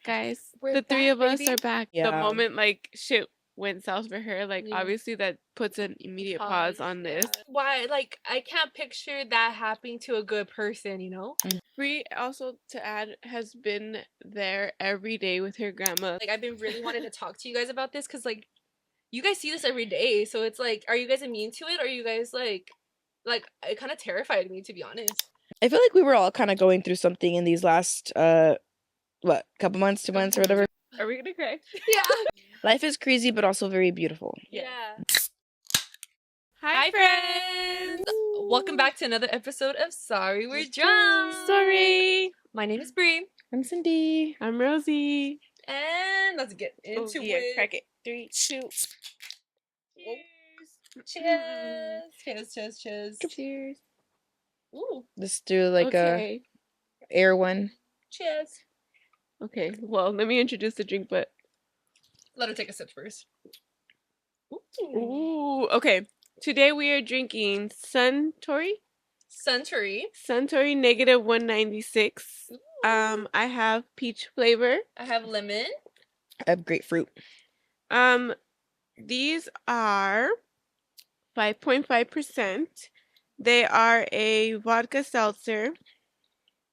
guys. We're the three back, of us baby. are back. Yeah. The moment like shit went south for her, like Yeah. obviously that puts an immediate pause on this. Yeah. Why? Like, I can't picture that happening to a good person, you know? Brie, also to add, has been there every day with her grandma. Like, I've been really wanting to talk to you guys about this because, like, you guys see this every day. So it's like, are you guys immune to it? Or are you guys like, it kind of terrified me, to be honest. I feel like we were all kind of going through something in these last, couple months, 2 months, or whatever. Are we gonna cry? Yeah. Life is crazy, but also very beautiful. Yeah. Hi, friends! Welcome back to another episode of Sorry We're Drunk. Sorry. My name is Brie. I'm Cindy. I'm Rosie. And let's get into it. Crack it. 3, 2. Cheers. Cheers. Ooh. Let's do like Okay. a air one. Cheers. Okay. Well, let me introduce the drink, but Let her take a sip first. ooh. Okay. Today we are drinking Suntory negative 196. I have peach flavor. I have lemon. I have grapefruit. These are 5.5%. They are a vodka seltzer.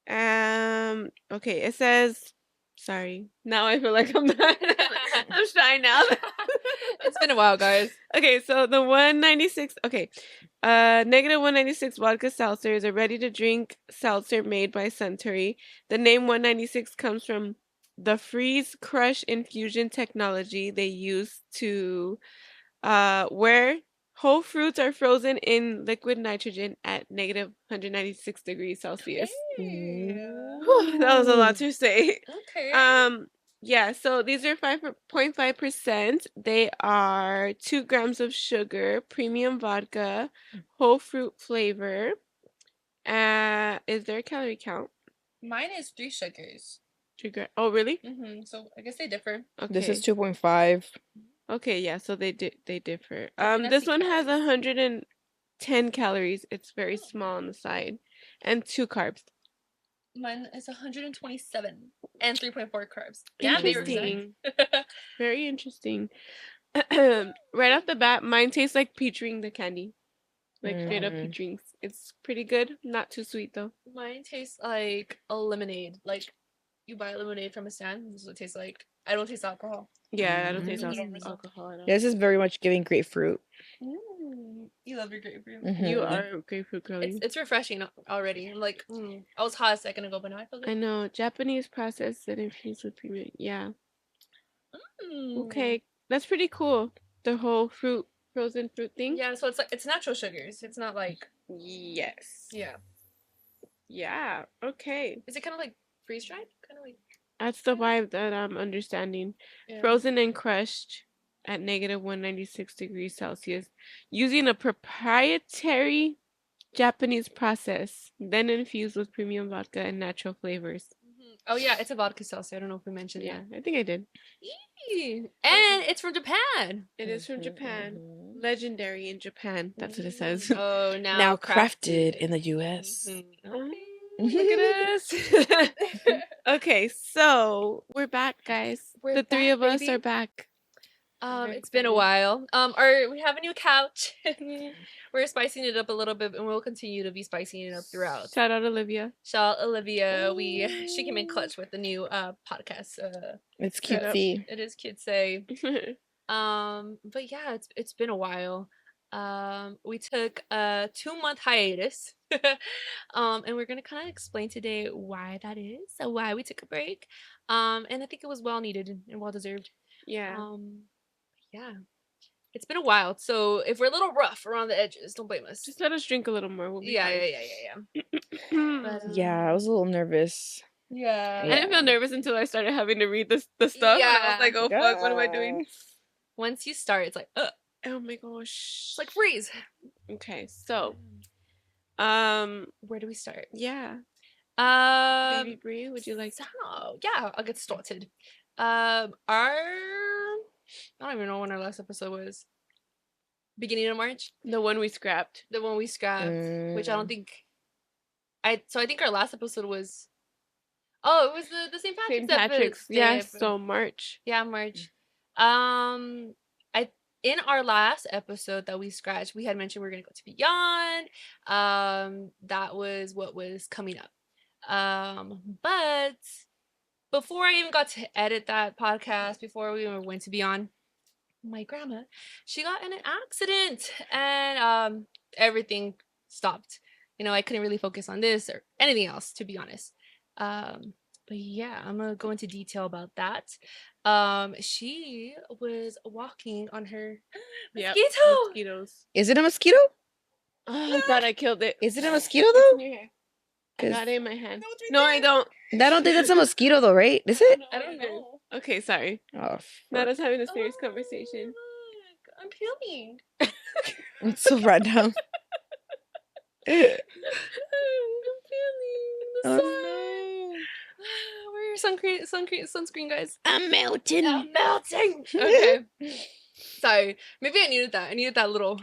Okay, it says, sorry. Now I feel like I'm not, I'm shy now. It's been a while, guys. Okay, so the 196, okay. Negative 196 vodka seltzer is a ready-to-drink seltzer made by Suntory. The name 196 comes from the freeze crush infusion technology they use to where whole fruits are frozen in liquid nitrogen at negative 196 degrees Celsius. Whew, that was a lot to say. Okay. Yeah, so these are 5.5%. They are 2 grams of sugar, premium vodka, whole fruit flavor. Is there a calorie count? Mine is 3 sugars. Oh, really? So I guess they differ. Okay. This is 2.5. Okay, yeah, so they differ. I think This that's one the has calories. 110 calories. It's very small on the side, and 2 carbs. Mine is 127 and 3.4 carbs. Interesting. Very interesting. Right off the bat, mine tastes like peach ring, the candy. Like straight up peach rings. It's pretty good. Not too sweet though. Mine tastes like a lemonade. Like you buy a lemonade from a stand. This is what it tastes like. I don't taste alcohol. Yeah, I don't taste Mm. alcohol at all. Yeah, this is very much giving grapefruit. You love your grapefruit. You are a grapefruit girly. It's refreshing already. I'm like, I was hot a second ago, but now I feel good. I know. Japanese processed and infused with premium. Yeah. Okay, that's pretty cool. The whole frozen fruit thing. Yeah, so it's natural sugars. It's not like yes. Yeah. Yeah. Okay. Is it kind of like freeze dried? Kind of like. That's the vibe that I'm understanding. Yeah. Frozen and crushed at negative 196 degrees Celsius using a proprietary Japanese process, then infused with premium vodka and natural flavors. Oh yeah, it's a vodka seltzer. I don't know if we mentioned that. I think I did. And it's from Japan. It is from Japan. Legendary in Japan. That's what it says. Oh, now crafted in the U.S. Look at us. Okay, so we're back, guys. The three of us are back. It's been a while. We have a new couch. We're spicing it up a little bit, and we'll continue to be spicing it up throughout. Shout out Olivia. She came in clutch with the new podcast. It's cutesy. It is cutesy. But yeah, it's been a while. We took a 2-month hiatus. And we're gonna kind of explain today why that is, why we took a break. And I think it was well needed and well deserved. Yeah. Yeah. It's been a while, so if we're a little rough around the edges, don't blame us. Just let us drink a little more. We'll be fine. But, yeah, I was a little nervous. Yeah. I didn't feel nervous until I started having to read the stuff. Yeah. And I was like, oh fuck, what am I doing? Once you start, it's like, oh my gosh. It's like freeze. Okay, so where do we start? Yeah. Baby Brie, would you like to? Yeah, I'll get started. I don't even know when our last episode was. Beginning of March? The one we scrapped. Which I don't think I think our last episode was Oh, it was the St. St. Patrick's Patrick's. Day Yeah, episode. so March. Yeah, March. I in our last episode that we scratched, we had mentioned we are gonna go to Beyond. That was what was coming up. But before I even got to edit that podcast, before we even went to Beyond, my grandma, she got in an accident, and everything stopped. I couldn't really focus on this or anything else, to be honest. But yeah, I'm gonna go into detail about that. She was walking on her Yep. mosquito. Mosquitoes. Is it a mosquito? Oh, I thought I killed it. Is it a mosquito It's though? in your hair. I 'Cause- got it in my hand. No, it's right No, I there. don't. I don't think that's a mosquito though, right? Is it? I don't know. Okay, sorry. Oh, Not fuck. us having a serious conversation. Look, I'm peeling. It's so random. I'm peeling the Oh, sun. Wear your sunscreen, guys. I'm melting. I'm melting. Okay. Sorry. Maybe I needed that. I needed that little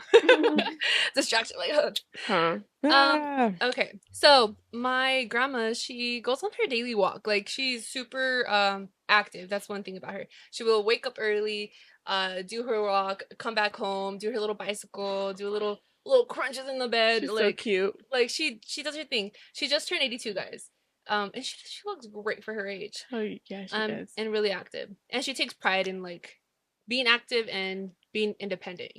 distraction. Like, Huh. Ah. okay. So my grandma, she goes on her daily walk. Like, she's super active. That's one thing about her. She will wake up early, do her walk, come back home, do her little bicycle, do a little crunches in the bed. She's like so cute. Like, she does her thing. She just turned 82, guys. And she looks great for her age. Oh, yeah, she does. And really active. And she takes pride in like being active and being independent,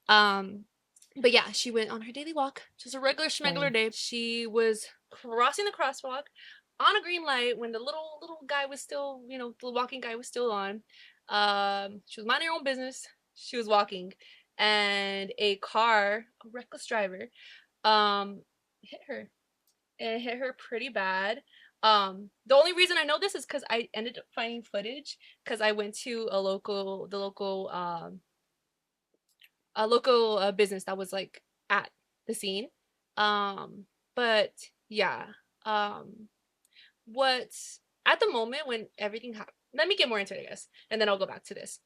But yeah, she went on her daily walk, just a regular schmegular day. She was crossing the crosswalk on a green light when the little guy was still, the walking guy was still on. She was minding her own business. She was walking, and a reckless driver, hit her. And hit her pretty bad. The only reason I know this is because I ended up finding footage because I went to a local business that was like at the scene. But yeah, what at the moment when everything happened, let me get more into it, I guess, and then I'll go back to this.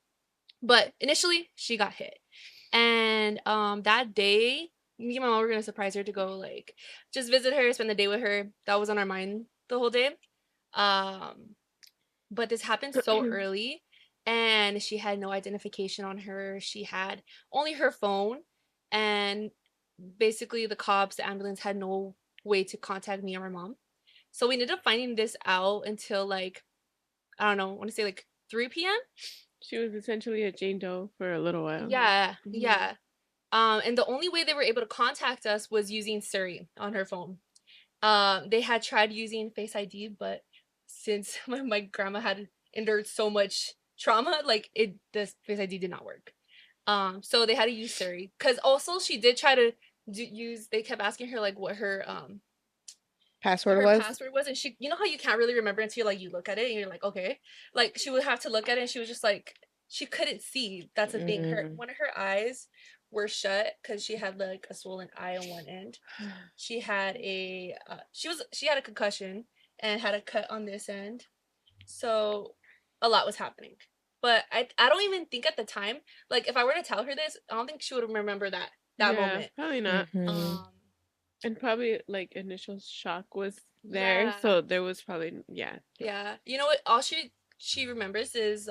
But initially, she got hit, and that day, me and my mom were gonna surprise her to go like just visit her, spend the day with her. That was on our mind the whole day. But this happened so early, and she had no identification on her. She had only her phone, and basically the cops, the ambulance had no way to contact me or my mom. So we ended up finding this out until like, I don't know, I want to say like 3 p.m. She was essentially a Jane Doe for a little while. Yeah, yeah. And the only way they were able to contact us was using Siri on her phone. They had tried using Face ID, but since my grandma had endured so much trauma, like the Face ID did not work. So they had to use Siri. Cause also she did try to use. They kept asking her like what her Password was? password was, and she, how you can't really remember until like you look at it and you're like, okay. Like, she would have to look at it, and she was just like, she couldn't see. That's the thing. One of her eyes were shut because she had like a swollen eye on one end. She had she had a concussion and had a cut on this end. So a lot was happening. But I don't even think at the time, like, if I were to tell her this, I don't think she would remember that moment. Probably not. And probably like initial shock was there, so there was probably Yeah. You know what? All she remembers is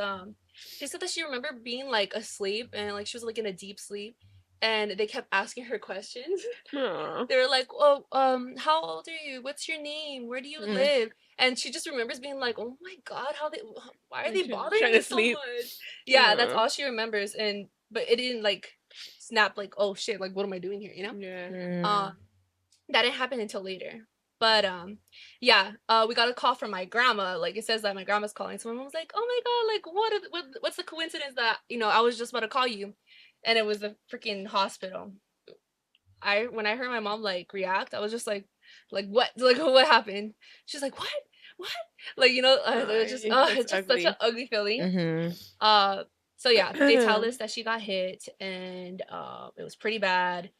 she said that she remembered being like asleep, and like she was like in a deep sleep, and they kept asking her questions. Aww. They were like, "Oh, how old are you? What's your name? Where do you live?" And she just remembers being like, "Oh my god, why are they bothering me so much?" Yeah, that's all she remembers. But it didn't like snap like, "Oh shit, like what am I doing here?" Yeah. That didn't happen until later. But yeah, we got a call from my grandma. Like, it says that my grandma's calling. So my mom was like, "Oh my god, like what's the coincidence that I was just about to call you," and it was the freaking hospital. When I heard my mom like react, I was just like what? Like, what happened? She's like, what? Like, it was just it's just such an ugly feeling. So yeah, they tell us that she got hit, and it was pretty bad.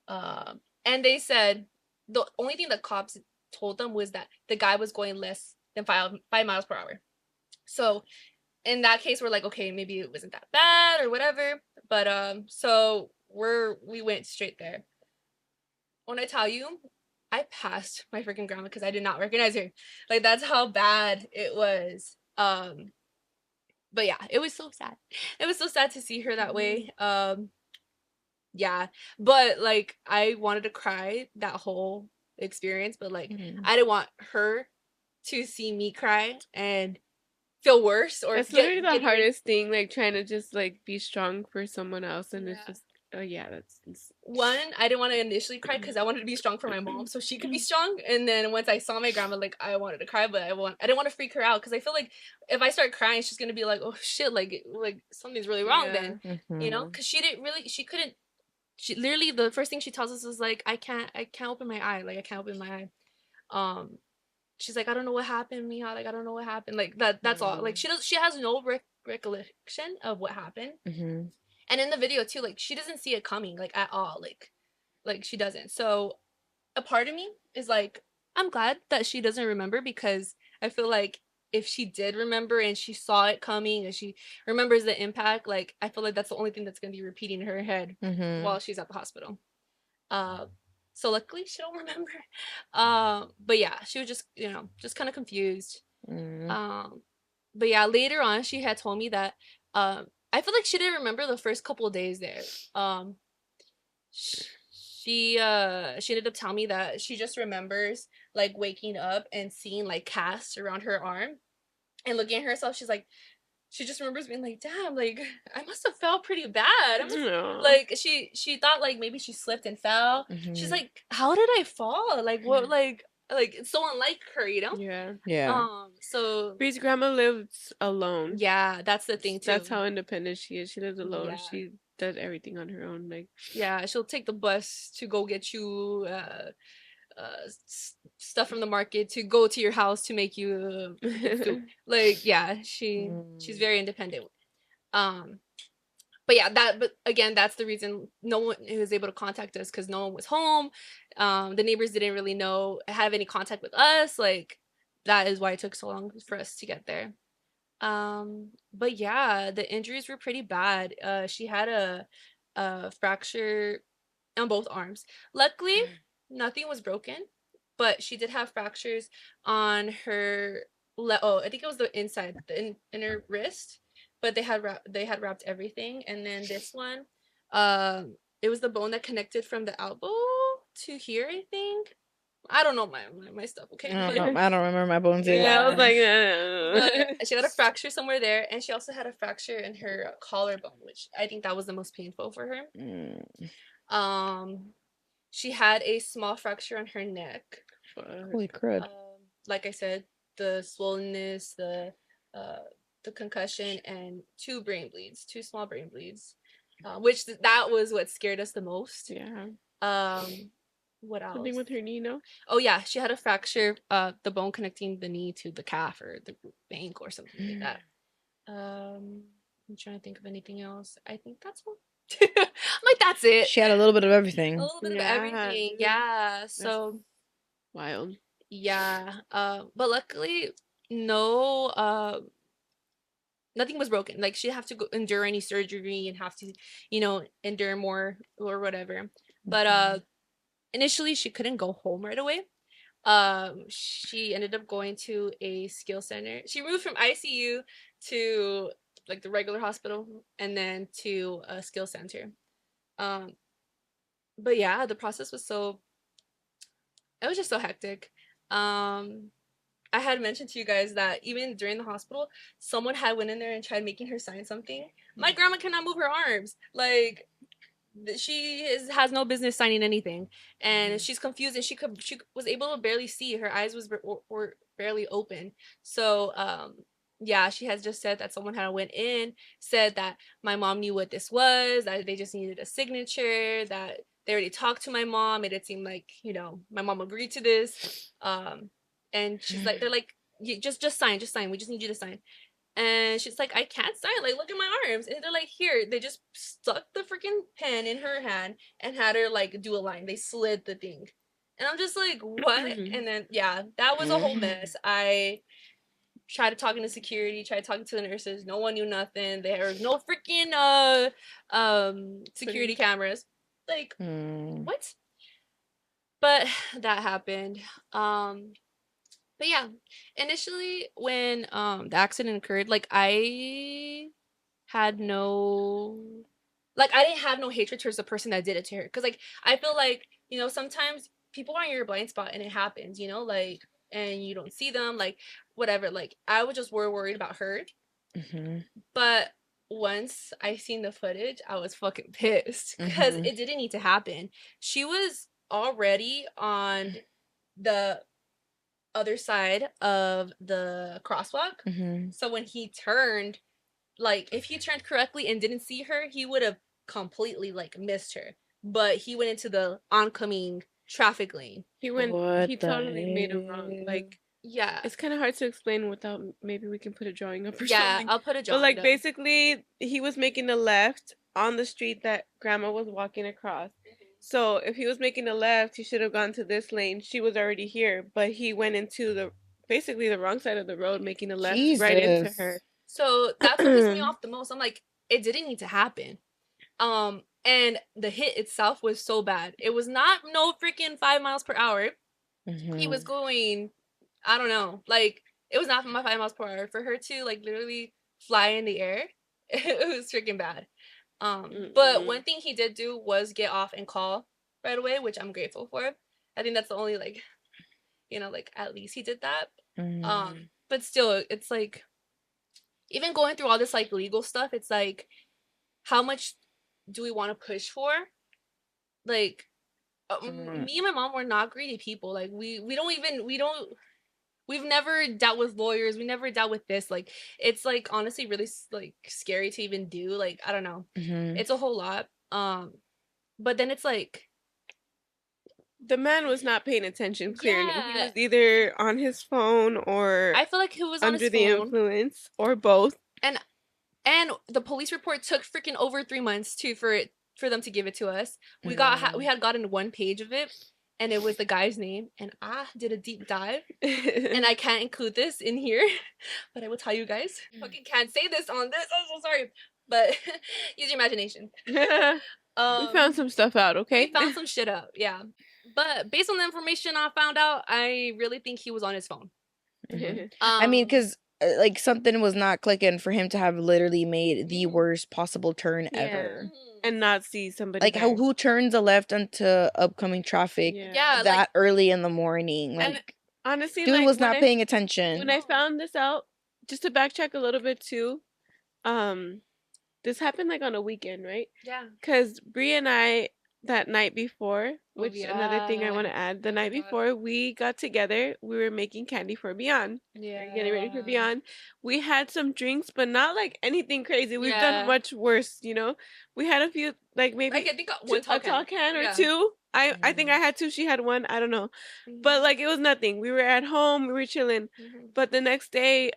And they said the only thing the cops told them was that the guy was going less than 5 miles per hour. So in that case, we're like, okay, maybe it wasn't that bad or whatever. But so we went straight there. When I tell you, I passed my freaking grandma because I did not recognize her. Like, that's how bad it was. But yeah, it was so sad. It was so sad to see her that way. Yeah, but like I wanted to cry that whole experience, but like I didn't want her to see me cry and feel worse or That's literally the get even. hardest thing, like trying to just like be strong for someone else, and it's Yeah. just, oh yeah, it's One, I didn't want to initially cry because I wanted to be strong for my mom so she could be strong. And then once I saw my grandma, like I wanted to cry, but I didn't want to freak her out because I feel like if I start crying, she's gonna be like, oh shit, like something's really wrong Yeah. then, you know? Because she couldn't. She literally the first thing she tells us is like, I can't open my eye, like I can't open my eye. Um, she's like, I don't know what happened, Mija, like I don't know what happened, like that's all. Like she has no recollection of what happened. And in the video too, like she doesn't see it coming, like at all, like she doesn't. So a part of me is like, I'm glad that she doesn't remember because I feel like if she did remember and she saw it coming and she remembers the impact, like I feel like that's the only thing that's gonna be repeating in her head while she's at the hospital. Uh, so luckily she don't remember. But yeah, she was just just kind of confused. But yeah, later on she had told me that I feel like she didn't remember the first couple of days there. Um, she ended up telling me that she just remembers like waking up and seeing like casts around her arm and looking at herself. She's like, she just remembers being like, damn, like I must have felt pretty bad. Like she thought like maybe she slipped and fell. She's like, how did I fall? Like what? Like it's so unlike her, you know? Yeah. So Bree's grandma lives alone. yeah, that's the thing too. That's how independent she is. She lives alone. Yeah. She does everything on her own. Like, yeah, she'll take the bus to go get you stuff from the market to go to your house to make you food. Like yeah, she's very independent. But yeah, but again, that's the reason no one was able to contact us because no one was home. The neighbors didn't really have any contact with us. Like that is why it took so long for us to get there. But yeah, the injuries were pretty bad. She had a fracture on both arms. Luckily, nothing was broken, but she did have fractures on her I think it was the inside, the inner wrist, but they had wrapped everything. And then this one, it was the bone that connected from the elbow to here, I think. I don't know my stuff, okay? I don't remember my bones either. yeah, I was like, but she had a fracture somewhere there, and she also had a fracture in her collarbone, which I think that was the most painful for her. She had a small fracture on her neck. Holy crud. Like I said, the swollenness, the concussion, and two small brain bleeds, which that was what scared us the most. Yeah. What else? Something with her knee, no? Oh yeah, she had a fracture, the bone connecting the knee to the calf or the ankle or something like that. I'm trying to think of anything else. I think that's all. Like that's it. She had a little bit of everything. A little bit of everything. Yeah. So wild. Yeah. But luckily no nothing was broken. Like she'd have to go endure any surgery and have to, endure more or whatever. But initially she couldn't go home right away. She ended up going to a skill center. She moved from ICU to like the regular hospital and then to a skill center. But yeah, the process was it was just so hectic. I had mentioned to you guys that even during the hospital, someone had went in there and tried making her sign something. My grandma cannot move her arms. Like has no business signing anything, and she's confused, and she was able to barely see. Her eyes were barely open. So yeah, she has just said that someone had went in, said that my mom knew what this was, that they just needed a signature, that they already talked to my mom, made it seem like my mom agreed to this. And she's like, they're like, just sign, we just need you to sign. And she's like, I can't sign, like look at my arms. And they're like, here. They just stuck the freaking pen in her hand and had her like do a line. They slid the thing, and I'm just like, what? And then yeah, that was a whole mess. I tried talking to security, tried talking to the nurses. No one knew nothing. There was no freaking security cameras. Like what? But that happened. But yeah, initially when the accident occurred, like I had no, like I didn't have no hatred towards the person that did it to her, because like I feel like, you know, sometimes people are in your blind spot and it happens, you know, like, and you don't see them, like whatever. Like I was just worried about her. Mm-hmm. But once I seen the footage, I was fucking pissed because Mhm. it didn't need to happen. She was already on the other side of the crosswalk. Mhm. So when he turned, like if he turned correctly and didn't see her, he would have completely like missed her. But he went into the oncoming traffic lane. He What the totally made a wrong. hell? Like, Yeah. it's kind of hard to explain without, maybe we can put a drawing up or Yeah, something. I'll put a But drawing like up. basically, he was making a left on the street that grandma was walking across. So if he was making a left, he should have gone to this lane. She was already here, but he went into the basically the wrong side of the road, making a left right into Jesus. her. So that's what pissed me off the most. I'm like, it didn't need to happen. And the hit itself was so bad. It was not no freaking 5 miles per hour. He was Mhm. going, I don't know, like it was not 5 miles per hour. For her to like literally fly in the air, it was freaking bad. But one thing he did do was get off and call right away, which I'm grateful for. I think that's the only like, you know, like at least he did that. Mhm. But still, it's like even going through all this like legal stuff, it's like how much do we want to push for? Like Mm. me and my mom were not greedy people. Like we've never dealt with lawyers. We never dealt with this. Like it's like honestly really like scary to even do. Like I don't know. Mhm. It's a whole lot. But then it's like The man was not paying attention, clearly. He yeah, was either on his phone or I feel like he was on his under the phone, influence or both. and the police report took freaking over 3 months too for them to give it to us. We Mhm. had gotten one page of it, and it was the guy's name, and I did a deep dive, and I can't include this in here, but I will tell you guys. Fucking can't say this on this. I'm so sorry, but use your imagination. We found some stuff out, okay? We found some shit out, yeah. But based on the information I found out, I really think he was on his phone. Mhm. I mean, because like something was not clicking for him to have literally made the worst possible turn Yeah. ever. And not see somebody Like there. who turns a left onto upcoming traffic Yeah, that like, early in the morning? And Like honestly, dude like was when not paying attention. when I found this out, just to backtrack a little bit too, this happened like on a weekend, right? yeah. Because Brie and I, that night before, Oh, which another thing I want to add, the Oh my night God. before we got together, we were making candy for Beyond. Yeah. Getting ready for Beyond. We had some drinks, but not like anything crazy. We've Yeah. done much worse, you know? We had a few, like maybe Like I think one a tall can or Yeah. two. I think I had two, she had one. I don't know. But like it was nothing. We were at home, we were chilling. But the next day,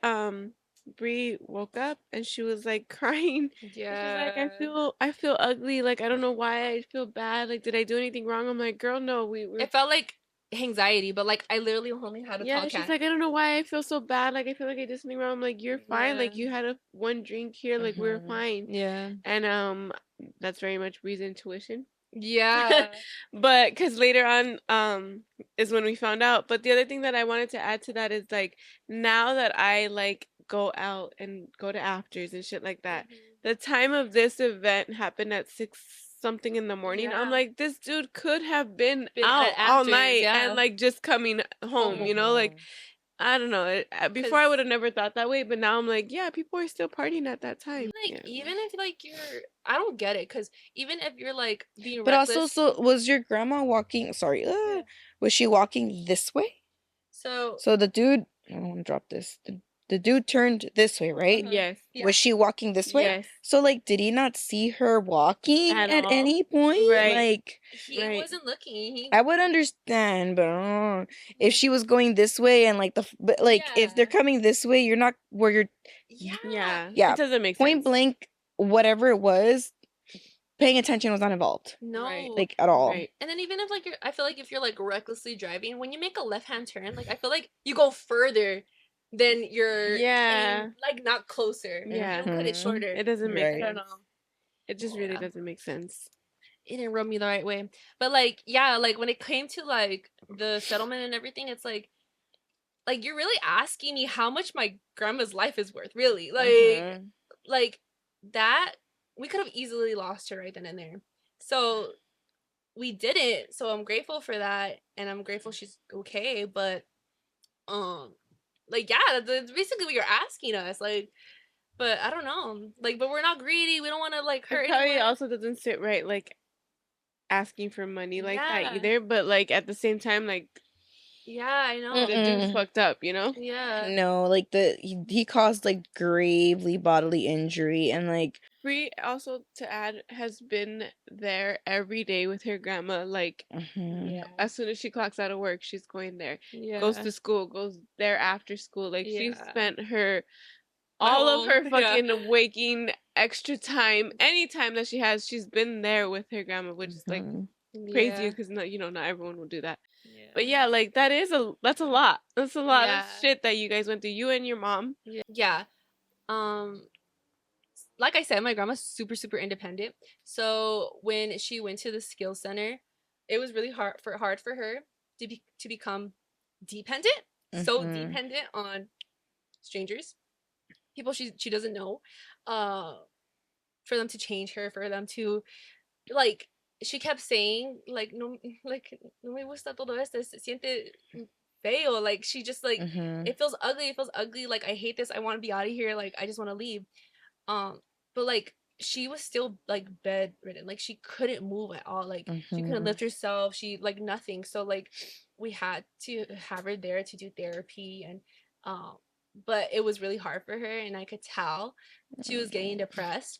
Brie woke up and she was like crying. Yeah. She's like, I feel ugly. Like I don't know why I feel bad. Like did I do anything wrong? I'm like, girl, no. We It felt like anxiety, but like I literally only had a tall she's can. like, I don't know why I feel so bad. Like I feel like I did something wrong. I'm like, you're fine. Like Yeah. you had one drink here. Like we're fine. Yeah. And that's very much Bree's intuition. Yeah. But because later on is when we found out. But the other thing that I wanted to add to that is like now that I like go out and go to afters and shit like that, the time of this event happened at 6 something in the morning. I'm Yeah. like, this dude could have been Been out at all afters, night yeah. and like just coming home, you know, like I don't know. Before I would have never thought that way, but now I'm like, yeah, people are still partying at that time. Like even if like I don't get it, because even if you're like being But reckless. also, so was your grandma walking? Sorry, was she walking this way? So the dude, I don't want to drop this. The dude turned this way, right? Yes. Yeah. Was she walking this way? Yes. So like, did he not see her walking At at all? any point? Right. Like, he wasn't looking. I would understand, but if she was going this way and like but like if they're coming this way, you're not where you're. Yeah. Yeah. It doesn't make Point sense. blank, whatever it was, paying attention was not involved. No. Right. Like at all. Right. And then even if like I feel like if you're like recklessly driving, when you make a left hand turn, like I feel like you go further than you're like not closer. Yeah. You don't cut it shorter. It doesn't make Right. sense. I don't know. It just really doesn't make sense. it didn't rub me the right way. But like, yeah, like when it came to like the settlement and everything, it's like you're really asking me how much my grandma's life is worth, really. Like that we could have easily lost her right then and there. So we didn't. So I'm grateful for that, and I'm grateful she's okay. But like yeah, that's basically what you're asking us. Like, but I don't know. Like, but we're not greedy. We don't want to like hurt It probably anyone. also doesn't sit right, like asking for money like that Yeah. either. But like at the same time, like Yeah, I know. the dude's fucked up, you know? Yeah. No, like he caused like gravely bodily injury, and like Brie also, to add, has been there every day with her grandma. Like Yeah. as soon as she clocks out of work, she's going there. Yeah. Goes to school, goes there after school. Like she Yeah. spent all of her home, yeah. fucking waking extra time, any time that she has, she's been there with her grandma, which is like crazy Yeah. because not everyone will do that. Yeah. But yeah, like that's a lot. That's a lot Yeah. of shit that you guys went through. You and your mom. Yeah. Like I said, my grandma's super, super independent. So when she went to the skill center, it was really hard for her to become dependent. So dependent on strangers, people she doesn't know, for them to change her, for them to like. She kept saying like no, like no me gusta todo esto, se siente feo. Like she just like it feels ugly. It feels ugly. Like I hate this. I want to be out of here. Like I just want to leave. But like she was still like bedridden. Like she couldn't move at all. Like she couldn't lift herself. She like nothing. So like we had to have her there to do therapy, and but it was really hard for her, and I could tell she was getting depressed.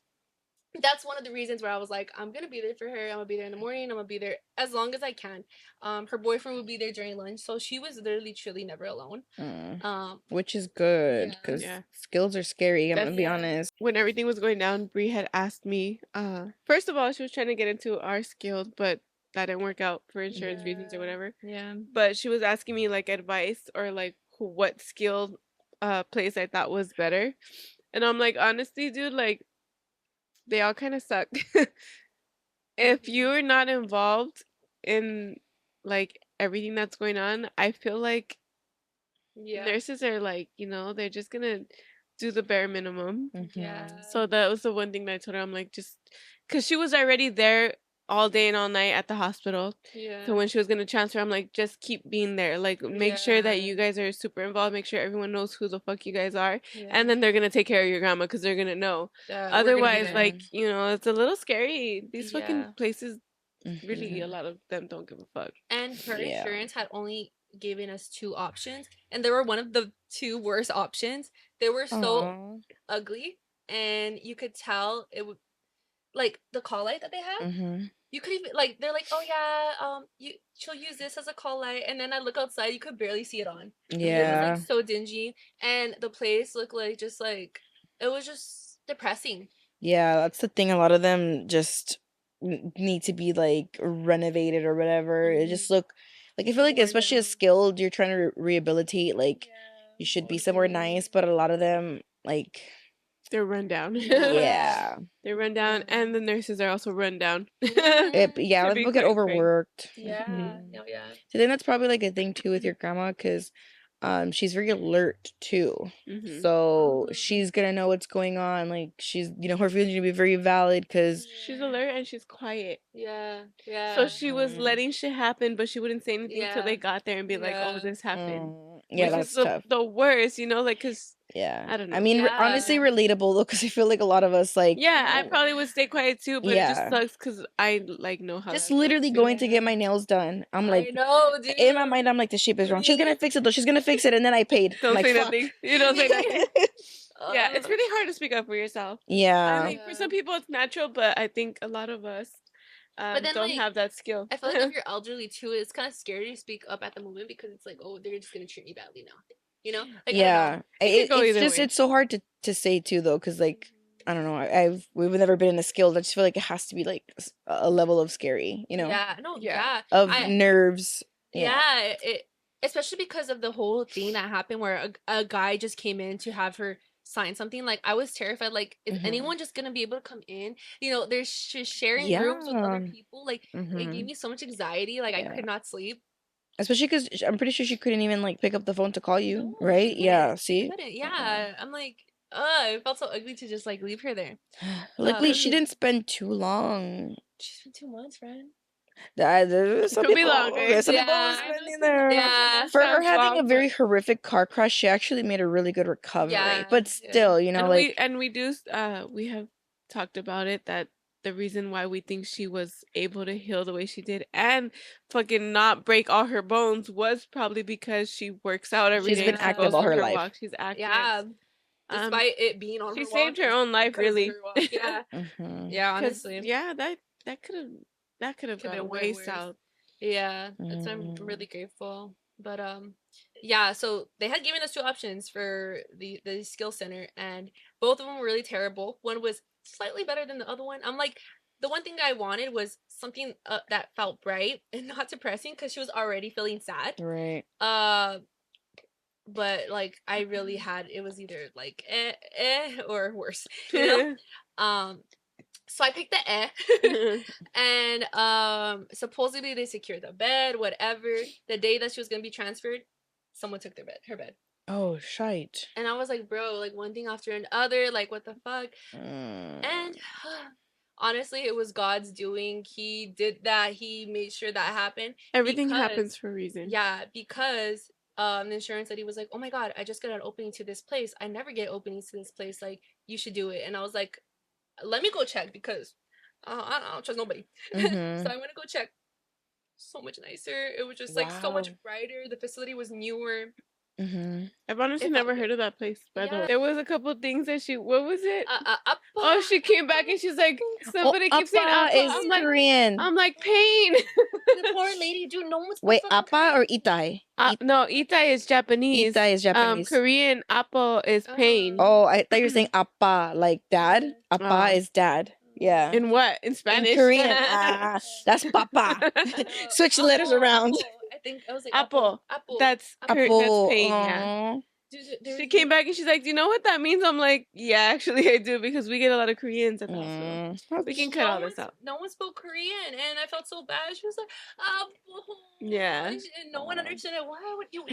That's one of the reasons where I was like, I'm gonna be there for her. I'm gonna be there in the morning. I'm gonna be there as long as I can. Her boyfriend would be there during lunch, so she was literally truly never alone. Which is good because skills are scary. I'm gonna be honest. When everything was going down, Brie had asked me. First of all, she was trying to get into our skills, but that didn't work out for insurance reasons or whatever. Yeah. But she was asking me like advice or like what skill place I thought was better, and I'm like, honestly, dude, like they all kind of suck. If you're not involved in like everything that's going on, I feel like nurses are like, they're just gonna do the bare minimum. Yeah. So that was the one thing that I told her. I'm like, just because she was already there all day and all night at the hospital. Yeah. So when she was gonna transfer, I'm like, just keep being there. Like, make sure that you guys are super involved. Make sure everyone knows who the fuck you guys are, and then they're gonna take care of your grandma because they're gonna know. Otherwise, like, it's a little scary. These fucking places, really, a lot of them don't give a fuck. And her insurance had only given us 2 options, and they were one of the 2 worst options. They were so ugly, and you could tell it would like the call light that they had. You could even like they're like, oh yeah, she'll use this as a call light, and then I look outside, you could barely see it on. Yeah, it was like so dingy, and the place looked like just like it was just depressing. Yeah, that's the thing. A lot of them just need to be like renovated or whatever. It just look like I feel like especially as skilled, you're trying to rehabilitate. Like you should be somewhere nice, but a lot of them like they're run down. Yeah. They're run down, and the nurses are also run down. Yeah, people get overworked. Yeah. So then that's probably like a thing too with your grandma, because she's very alert too. So she's gonna know what's going on. Like she's, her feelings gonna be very valid because she's alert and she's quiet. Yeah. So she was letting shit happen, but she wouldn't say anything till they got there and be like, "Oh, this happened." Yeah, which that's is tough. the worst, like, cause I don't know. I mean, honestly, relatable though, because I feel like a lot of us like. Yeah, I probably would stay quiet too, but it just sucks because I like know how. Just literally going to get my nails done. I'm like, I know, dude. In my mind, I'm like, the shape is wrong. She's gonna fix it though. She's gonna fix it, and then I paid. Don't like, say fuck. nothing. You don't say nothing. Yeah, it's really hard to speak up for yourself. Yeah. I think for some people it's natural, but I think a lot of us don't have that skill. I feel like if you're elderly too, it's kind of scary to speak up at the moment because it's like, oh, they're just gonna treat me badly now. Like, yeah, it's so hard to say too though, because like I don't know, we've never been in a skill. I just feel like it has to be like a level of scary, of nerves. Yeah, especially because of the whole thing that happened where a guy just came in to have her sign something. Like I was terrified. Like, is anyone just gonna be able to come in? They're sharing rooms with other people. Like it gave me so much anxiety. Like I could not sleep. Especially because I'm pretty sure she couldn't even like pick up the phone to call you, No, right? Yeah. she See. couldn't. Yeah, I'm like, it felt so ugly to just like leave her there. Luckily, she didn't spend too long. She's been 2 months, right? Some Could be people, longer. some people Yeah. spending there. Yeah. For her Sounds having a long, very horrific car crash, she actually made a really good recovery. Yeah, But still, and like we have talked about it, that the reason why we think she was able to heal the way she did and fucking not break all her bones was probably because she works out every day. She's been and active goes all for her life. walk. She's active. Yeah. Despite it being on her she walk, saved her own life, because of really. her walk. Yeah. Yeah, honestly. Yeah, that could have gone way worse. south. Yeah, that's why I'm really grateful. But yeah, so they had given us 2 options for the skill center, and both of them were really terrible. One was slightly better than the other one. I'm like, the one thing I wanted was something that felt bright and not depressing, because she was already feeling sad. Right. But like I really had, it was either like or worse, so I picked the and supposedly they secured the bed, whatever. The day that she was gonna be transferred, someone took her bed. Oh, shite. And I was like, bro, like one thing after another, like what the fuck? And honestly, it was God's doing. He did that. He made sure that happened. Everything happens for a reason. Yeah, because the insurance lady was like, oh my God, I just got an opening to this place. I never get openings to this place. Like, you should do it. And I was like, let me go check, because I don't trust nobody. So I went to go check. So much nicer. It was just like so much brighter. The facility was newer. I've honestly never heard of that place, by the way. There was a couple things that what was it? She came back and she's like, somebody keeps saying appa. Is Korean. I'm like, pain. The poor lady, dude, no one's Wait, appa or itai? No, itai is Japanese. Itai is Japanese. Korean appa is pain. Oh, I thought you were saying appa, like dad. Appa is dad. Yeah. In what? In Spanish? In Korean. That's papa. Switch the letters around. I think I was like apple. That's pain. Yeah. Dude, she came back and she's like, do you know what that means? I'm like, yeah, actually I do, because we get a lot of Koreans at the hospital. We can cut all this out. No one spoke Korean, and I felt so bad. She was like, yeah. And no one understood it. Why would you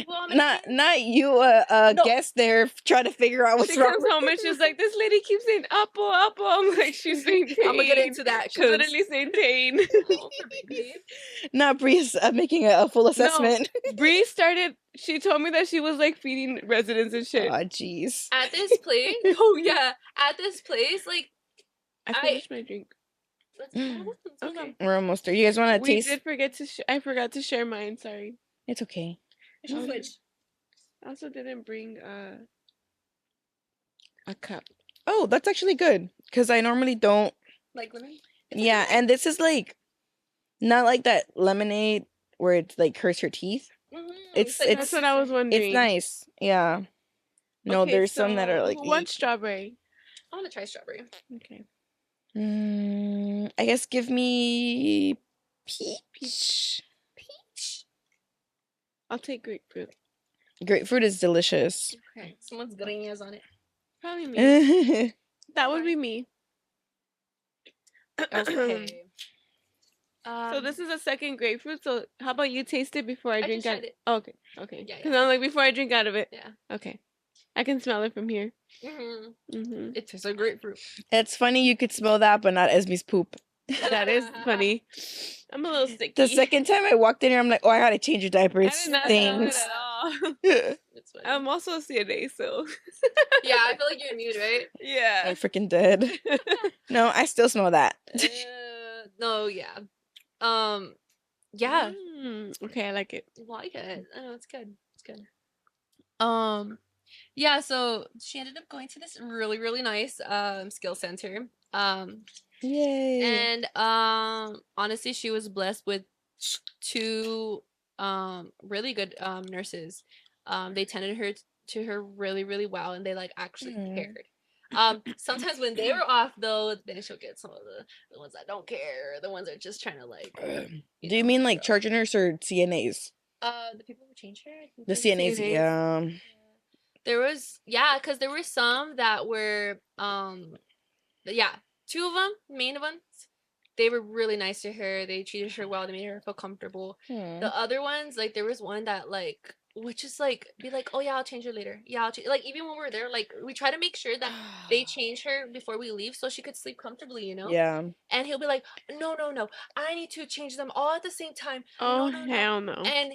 not you guest there trying to figure out what's wrong. She comes home and she's like, this lady keeps saying apple. I'm like, she's saying pain. I'm gonna get into that. She's literally saying pain. Not Brie is making a full assessment. No, Brie started. She told me that she was like feeding residents and shit. Oh, jeez. At this place, at this place, like I finished my drink. Okay, we're almost there. You guys want to taste? We did forget to. I forgot to share mine. Sorry. It's okay. I also didn't bring a cup. Oh, that's actually good, because I normally don't like lemon. Yeah, and this is like not like that lemonade where it's like hurts your teeth. It's that's what I was wondering. It's nice. Yeah. No, okay, there's some that are like. Who wants strawberry? I want to try strawberry. Okay. I guess give me peach. I'll take grapefruit. Grapefruit is delicious. Okay. Someone's greñas on it. Probably me. That would be me. Okay. So this is a second grapefruit. So how about you taste it before I drink out of it? Oh, okay. Okay. Yeah. Because I'm like, before I drink out of it. Yeah. Okay. I can smell it from here. It tastes like grapefruit. It's funny you could smell that, but not Esme's poop. That is funny. I'm a little sticky. The second time I walked in here, I'm like, oh, I gotta change your diaper. It I did not smell it stinks. at all. It's funny. I'm also a CNA, so. Yeah, I feel like you're immune, right? Yeah. I'm freaking dead. No, I still smell that. No, yeah. Yeah. Okay, I like it. Like it. Oh, it's good. It's good. Yeah, so she ended up going to this really, really nice skill center. Yay. And honestly, she was blessed with 2 really good nurses. They tended her to her really, really well, and they like actually cared. Sometimes when they were off though, then she'll get some of the ones that don't care, the ones that are just trying to like Do you mean like charge nurse or CNAs? The people who change her? The CNAs, yeah. There was, yeah, because there were some that were, yeah, two of them, main ones, they were really nice to her. They treated her well. They made her feel comfortable. Hmm. The other ones, like there was one that like would just like be like, "Oh yeah, I'll change her later." Yeah, like even when we were there, like we try to make sure that they change her before we leave so she could sleep comfortably, you know. Yeah. And he'll be like, "No, no, no, I need to change them all at the same time. No, Oh, no, no." hell no. And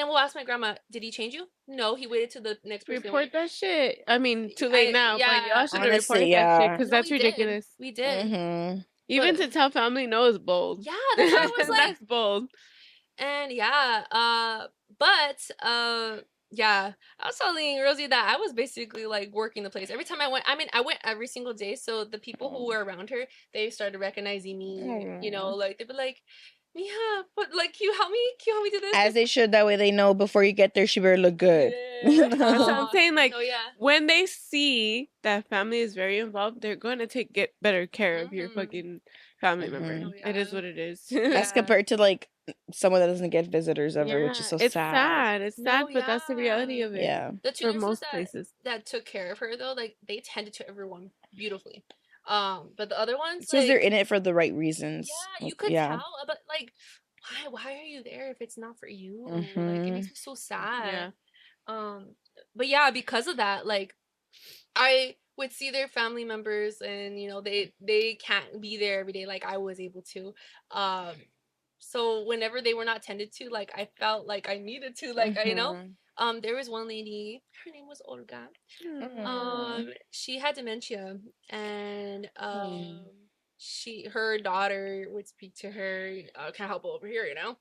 then we'll ask my grandma, "Did he change you?" No, he waited till the next person Report went. that shit. I mean, too late now, but y'all Yeah. should have Honestly, reported that shit yeah. because No, that's we did. ridiculous. We did. Mm-hmm. Even But to tell family no is bold. yeah, that's why I was like, That's bold. and yeah, yeah, I was telling Rosie that I was basically like working the place. Every time I went, I mean, I went every single day. So the people who were around her, they started recognizing me, you know, like they'd be like, "Mija, but like, can you help me? Can you help me do this?" As they should. That way they know before you get there, she better look good. Yeah. That's what I'm saying. Like, So yeah. when they see that family is very involved, they're going to get better care of your Mhm. fucking family member. Mhm. Oh, It is yeah. what it is. As Yeah. compared to like someone that doesn't get visitors ever, which is Yeah, so it's sad. sad. It's sad, No, but that's the reality yeah. of it Yeah. The two for nurses most places. that took care of her though, like they tended to everyone beautifully. But the other ones, Because they're like, in it for the right reasons. yeah, you could Yeah. tell, but like, why are you there if it's not for you? Like, it Mhm. makes me so sad. Yeah. But yeah, because of that, like, I would see their family members, and you know, they can't be there every day like I was able to. Um, so whenever they were not tended to, like I felt like I needed to, like you know. Mhm. There was one lady, her name was Olga. Mhm. She had dementia, and Mm. her daughter would speak to her. Can't help over here, you know.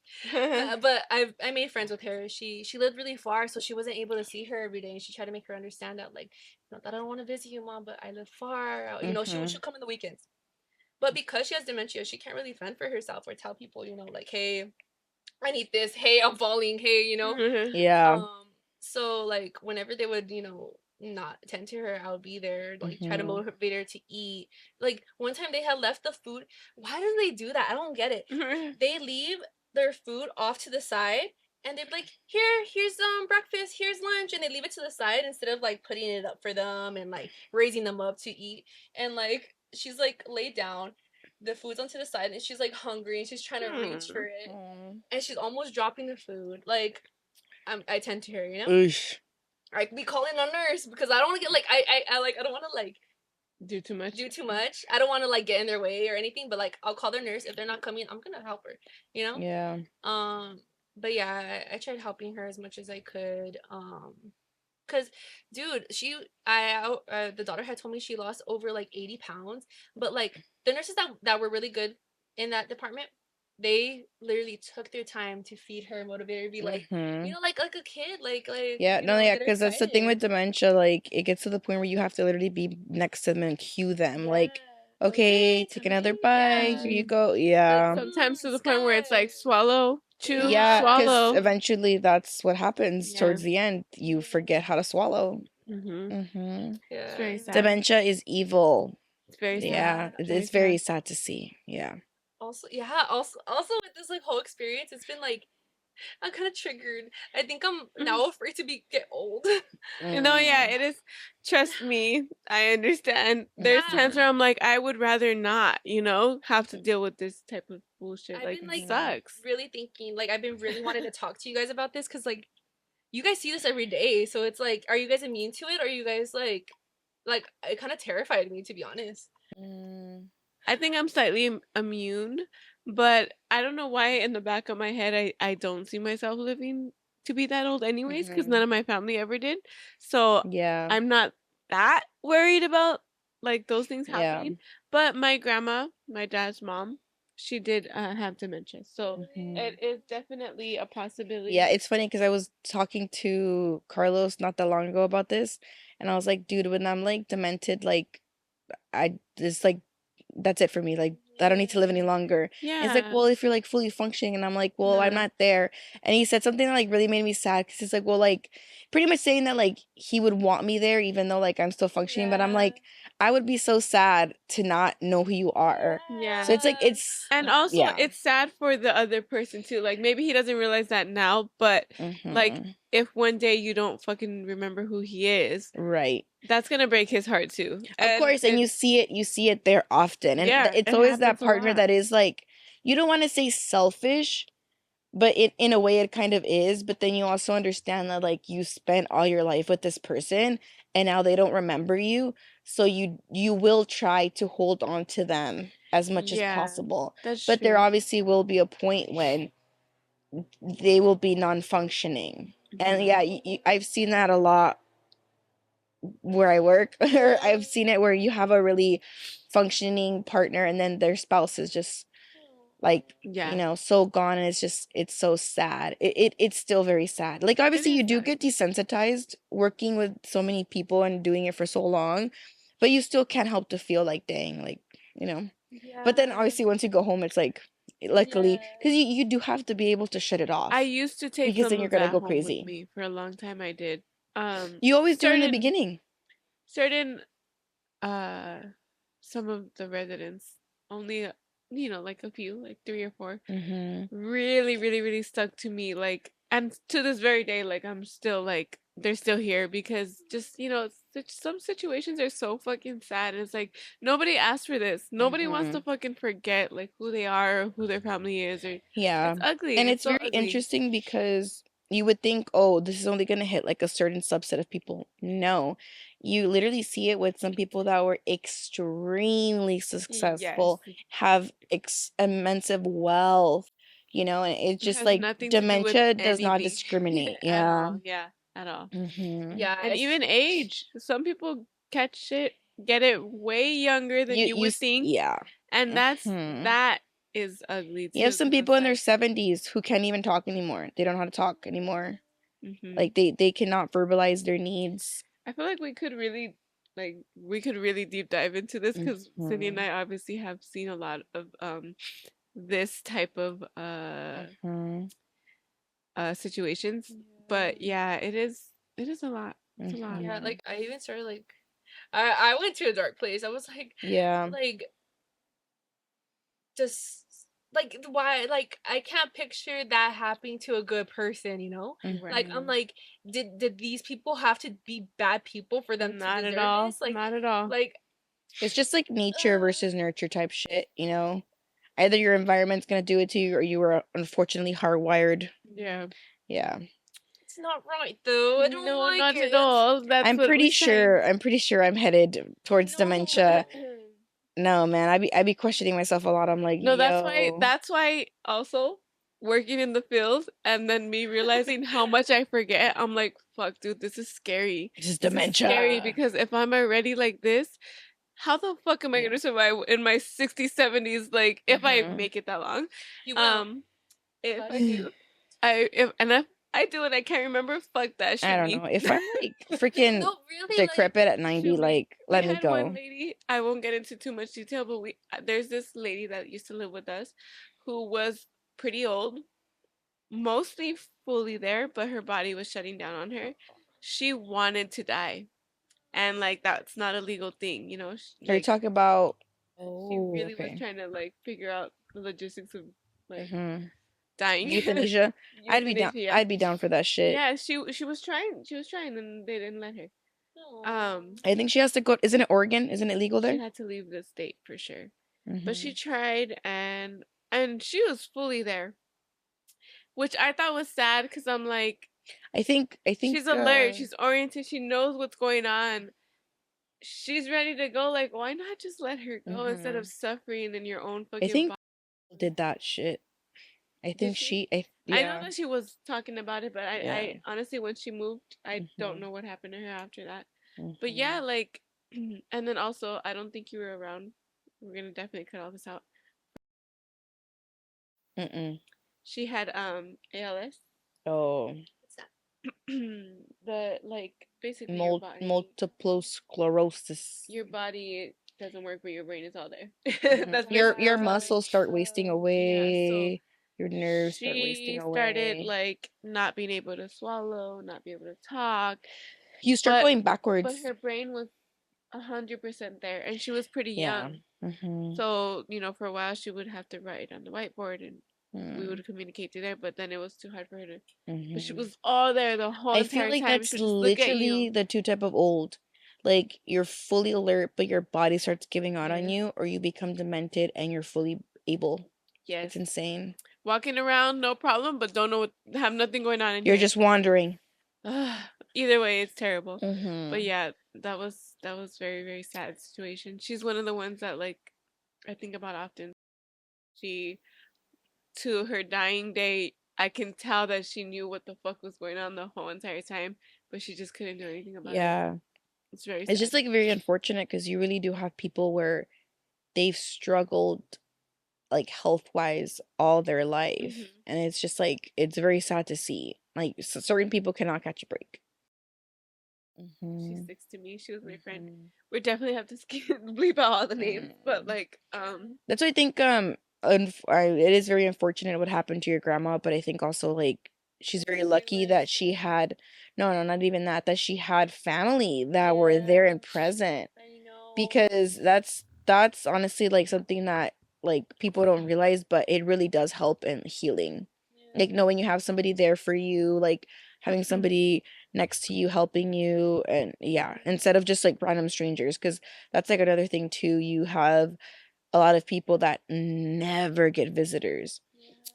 But I made friends with her. She lived really far, so she wasn't able to see her every day. And she tried to make her understand that, like, not that I don't want to visit you, mom, but I live far. You know, she'll Mhm. come in the weekends. But because she has dementia, she can't really fend for herself or tell people, you know, like, hey, I need this. Hey, I'm falling. Hey, you know. Yeah. So like whenever they would, you know, not attend to her, I would be there, like try to Mhm. motivate her to eat. Like one time they had left the food. Why do they do that? I don't get it. They leave their food off to the side, and they're like, here's breakfast, here's lunch, and they leave it to the side instead of like putting it up for them and like raising them up to eat. And like she's like laid down, the food's onto the side, and she's like hungry and she's trying to reach for it, and she's almost dropping the food. Like I tend to her, you know. Oosh. I be calling a nurse because I don't want to get like I like I don't want to like Do too much. do too much. I don't want to like get in their way or anything. But like I'll call their nurse if they're not coming. I'm gonna help her, you know. Yeah. But yeah, I tried helping her as much as I could. Cause, dude, the daughter had told me she lost over like 80 pounds, but like the nurses that were really good in that department, they literally took their time to feed her, motivate her, be like, Mhm. you know, like a kid, like Yeah, you no, know, yeah, get her because that's the thing with excited. dementia. Like, it gets to the point where you have to literally be next to them and cue them. Like, Yeah. okay, take Come another here. bite. Here you Yeah. go. Like, Yeah. Sometimes to the point where it's Sky. like swallow, chew, Yeah, because swallow. eventually that's what happens Yeah. towards the end. You forget how to swallow. Mm-hmm. Mm-hmm. It's very Yeah. sad. Dementia is evil. It's very sad. Yeah, Yeah. Very it's very sad. sad to see. Yeah. Also, with this like whole experience, it's been like I'm kind of triggered. I think I'm now afraid to get old. No, yeah, Mm. it is. Trust me, I understand. There's times Yeah. where I'm like, I would rather not, have to deal with this type of bullshit. I've Like, been it like sucks. really thinking, like I've been really wanting to talk to you guys about this because like you guys see this every day, so it's like, are you guys immune to it? Or are you guys like it kind of terrified me, to be honest. Mm. I think I'm slightly immune, but I don't know why in the back of my head I don't see myself living to be that old anyways, because none of my family ever did. So Yeah. I'm not that worried about like those things Yeah. happening. But my grandma, my dad's mom, she did have dementia. So it is definitely a possibility. Yeah, it's funny because I was talking to Carlos not that long ago about this, and I was like, dude, when I'm like demented, like I just like that's it for me. Like I don't need to live any longer. And he's like, Yeah. well, if you're like fully functioning, and I'm like, well, I'm Nah. not there. And he said something that like really made me sad because he's like, well, like pretty much saying that like he would want me there even though like I'm still functioning, but I'm like, I would be so sad to not know who you are. Yeah. So it's like And also, yeah. it's sad for the other person too. Like maybe he doesn't realize that now, but like Mhm. if one day you don't fucking remember who he is, Right. that's gonna break his heart too. Of course, and you see it there often, and Yeah, it's it always that happens a partner lot. that is like, you don't want to say selfish, but in a way it kind of is, but then you also understand that like you spent all your life with this person and now they don't remember you, so you will try to hold on to them as much as Yeah, possible. that's But there true. obviously will be a point when they will be non-functioning. And Mhm. yeah, I've seen that a lot where I work, or I've seen it where you have a really functioning partner and then their spouse is just like, Yeah. so gone, and it's so sad. It's still very sad. Like obviously is you do sad. get desensitized working with so many people and doing it for so long, but you still can't help to feel like, dang, like, but then obviously once you go home, it's like, luckily, because you do have to be able to shut it off, I used to take because then some you're of gonna that go home with crazy. me for a long time. I did. You always do in the Certain beginning. certain uh some of the residents only like a few, like 3 or 4, really really really stuck to me, like, and to this very day, like I'm still like they're still here because just some situations are so fucking sad, and it's like nobody asked for this, nobody wants to fucking forget like who they are or who their family is, or Yeah. it's ugly, And it's it's so very ugly. interesting because you would think, oh, this is only going to hit like a certain subset of people. No. You literally see it with some people that were extremely Yes, successful, have immense wealth, and it's it just has like nothing to do with dementia does not anything discriminate. at Yeah. all. Yeah, at all. Yeah, And even age. Some people get it way younger than you would think, Yeah. and that is ugly You have too. some 'Cause people it's in their like, 70s who can't even talk anymore. They don't know how to talk anymore. mhm. Like they cannot verbalize their needs. I feel like we could really deep dive into this because Cindy and Mhm. I obviously have seen a lot of this type of Mhm. situations. But yeah, it is a lot. It's a lot. yeah, Mhm. like I even started like I went to a dark place. I was like, Yeah. just like why, like I can't picture that happening to a good person, like I'm Right. like, did these people have to be bad people for them to Not at deserve all. this, like Not at all. like It's just like nature versus nurture type shit, Either your environment's gonna do it to you or you were unfortunately hardwired. Yeah. Yeah. it's not right though. I don't No, like not at it. all. That's I'm what pretty we're saying. sure I'm headed towards dementia. No, man, I be questioning myself a lot. I'm like, No, yo. that's why also working in the field and then me realizing how much I forget, I'm like, fuck, dude, this is scary. This is This is scary dementia. because if I'm already like this, how the fuck am I Yeah. gonna survive in my 60s, 70s, like if I Mhm. make it that long? You will. If I do. If I do it, I can't remember, fuck that, I shoot don't me. know. If I'm like freaking No, really, like decrepit at 90, Shoot me. like, We let me had one go. lady, I won't get into too much detail, but there's this lady that used to live with us who was pretty old, mostly fully there, but her body was shutting down on her. She wanted to die. And like that's not a legal thing, Are you like talking about? she Oh, really was okay. trying to like figure out the logistics of like Mm-hmm. dying. Euthanasia. I'd be down. Euthanasia, yeah. I'd be down for that shit. Yeah, she was trying and they didn't let her. I think she has to go. Isn't it Oregon? Isn't it legal She there? had to leave the state for sure. But she Mm-hmm. tried and she was fully there, which I thought was sad because I'm like, I think she's alert, she's oriented, she knows what's going on. She's ready to go. Like, why not just let her go instead of suffering in your own I fucking think body? did that shit. I Did think she? I know yeah. that she was talking about it, but Yeah. I honestly, when she moved, I don't Mhm. know what happened to her after that. But Mhm. yeah, like, and then also, I don't think you were around. We're gonna definitely cut all this out. Mm-mm. She had ALS. Oh, what's that? The like basically your body, multiple sclerosis. your body doesn't work, but your brain is all there. Mhm. That's Your basically what's happening. muscles start wasting Yeah, so away. Your nerves start wasting she started away. like not being able to swallow, not be able to talk, You start but going but backwards. her brain was 100% there, and she was pretty Yeah. young. Mm-hmm. So, for a while she would have to write on the whiteboard and we would communicate through there, but then it was too hard for her to. But she Mm-hmm. was all there the whole I feel entire like time. She that's would just look at literally you. the two type of old. Like you're fully alert, but your body starts giving out on Yes. you, or you become demented and you're fully able. Yes. It's insane. Walking around, no problem, but don't know have nothing going on in You're here. just wandering. Either way, it's terrible. Mm-hmm. But yeah, that was very, very sad situation. She's one of the ones that like I think about often. She to her dying day, I can tell that she knew what the fuck was going on the whole entire time, but she just couldn't do anything about it. Yeah. It's very It's sad. just like very unfortunate because you really do have people where they've struggled like health wise all their life. Mhm. And it's just like it's very sad to see. Like certain people cannot catch a break. She Mm-hmm. sticks to me. She was my friend. We definitely have to bleep out all the names, but like That's why I think it is very unfortunate what happened to your grandma, but I think also like she's very lucky that she had no, not even that, that she had family that were there and present. I know. Because that's honestly like something that like people don't realize, but it really does help in healing. Like knowing you have somebody there for you, like having somebody next to you helping you, and yeah, instead of just like random strangers, because that's like another thing too. You have a lot of people that never get visitors.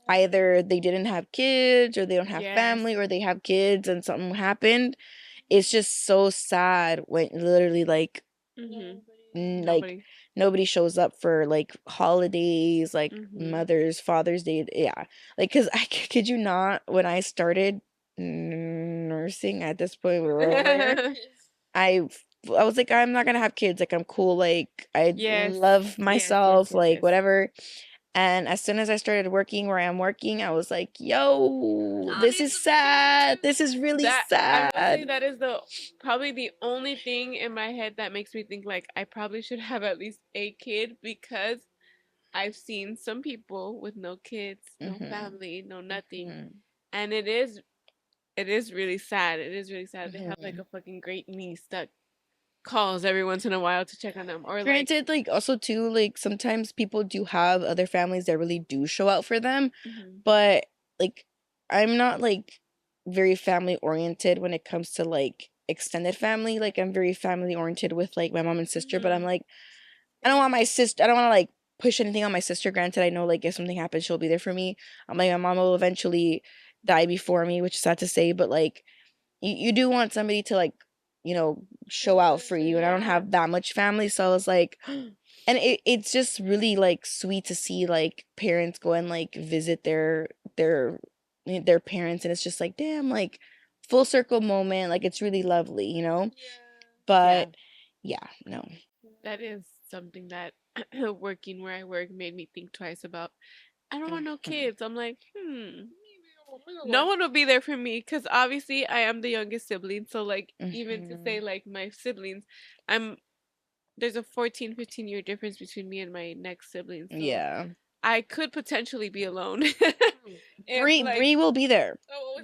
Either they didn't have kids, or they don't have family, or they have kids and something happened. It's just so sad when literally like like nobody shows up for like holidays, like Mother's, Father's Day. Yeah, like because I kid you not, when I started nursing at this point, we were over. I was like, I'm not gonna have kids. Like I'm cool. Like I love myself. Like whatever. And as soon as I started working where I'm working, I was like, yo, this is sad. This is really sad. I will say that is probably the only thing in my head that makes me think like I probably should have at least a kid, because I've seen some people with no kids, no family, no nothing. And it is really sad. It is really sad. They have like a fucking great niece that calls every once in a while to check on them. Or granted, like also too, like sometimes people do have other families that really do show out for them, but like I'm not like very family oriented when it comes to like extended family. Like I'm very family oriented with like my mom and sister, but I'm like I don't want my sister. I don't want to like push anything on my sister. Granted, I know like if something happens, she'll be there for me. I'm like my mom will eventually die before me, which is sad to say, but like you do want somebody to like show out for you, and I don't have that much family, so I was like and it's just really like sweet to see like parents go and like visit their parents, and it's just like damn, like full circle moment, like it's really lovely, but yeah, no, that is something that working where I work made me think twice about. I don't want no kids. I'm like, no one will be there for me, because obviously I am the youngest sibling. So like even to say like my siblings, there's a 14-15 year difference between me and my next sibling. So yeah, I could potentially be alone. Brie will be there.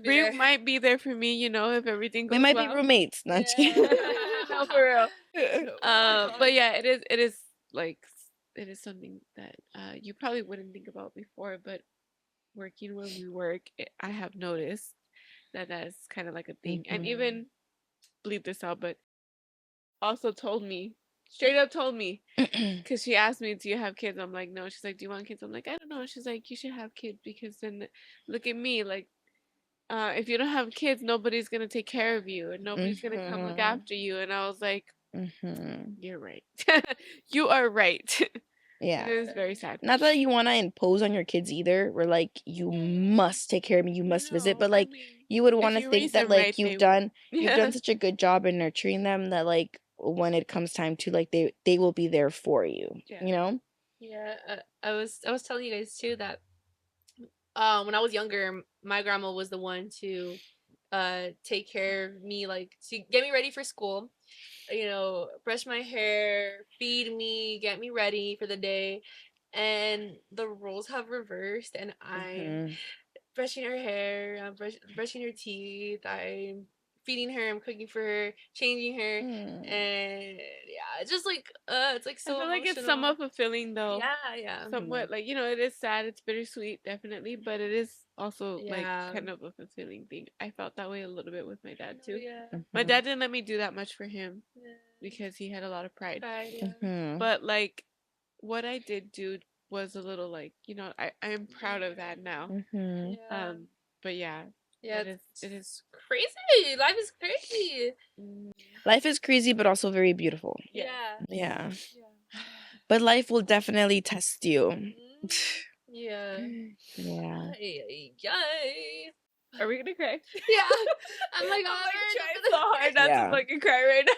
Brie might be there for me, if everything goes We might well. be roommates. Not No, for real. But yeah, it is like it is something that you probably wouldn't think about before, but working where we work, I have noticed that that's kind of like a thing. And even bleep this out, but also straight up told me, because she asked me, do you have kids? I'm like, no. She's like, do you want kids? I'm like, I don't know. She's like, you should have kids, because then look at me, like, if you don't have kids, nobody's gonna take care of you, and nobody's gonna come look after you. And I was like, you're right. You are right. Yeah. It is very sad. Not that you want to impose on your kids either. We're like, you must take care of me, you must visit, but like you would want to think that like you've done such a good job in nurturing them that like when it comes time to like they will be there for you. Yeah, I was telling you guys too that when I was younger, my grandma was the one to take care of me, like to get me ready for school, brush my hair, feed me, get me ready for the day. And the roles have reversed, and I'm brushing her hair, brushing her teeth, I'm feeding her, I'm cooking for her, changing her, Mm. and yeah, it's just like it's like so I feel like it's emotional. somewhat fulfilling though. Yeah. Somewhat like, you know, it is sad, it's bittersweet, definitely, but it is also like Yeah. kind of a fulfilling thing. I felt that way a little bit with my dad too. Yeah. My dad didn't let me do that much for him Yeah. because he had a lot of pride. Yeah. Mhm. But like what I did do was a little like, you know, I'm proud of that now. Mhm. Yeah. But yeah, Yeah, it is crazy. Life is crazy. Life is crazy, but also very beautiful. Yeah. Yeah. Yeah. But life will definitely test you. Yeah. Yeah. Yay. Are we gonna cry? Yeah. I'm like, I'm like "Alright, trying I'm so gonna-" hard not Yeah. to fucking cry right now.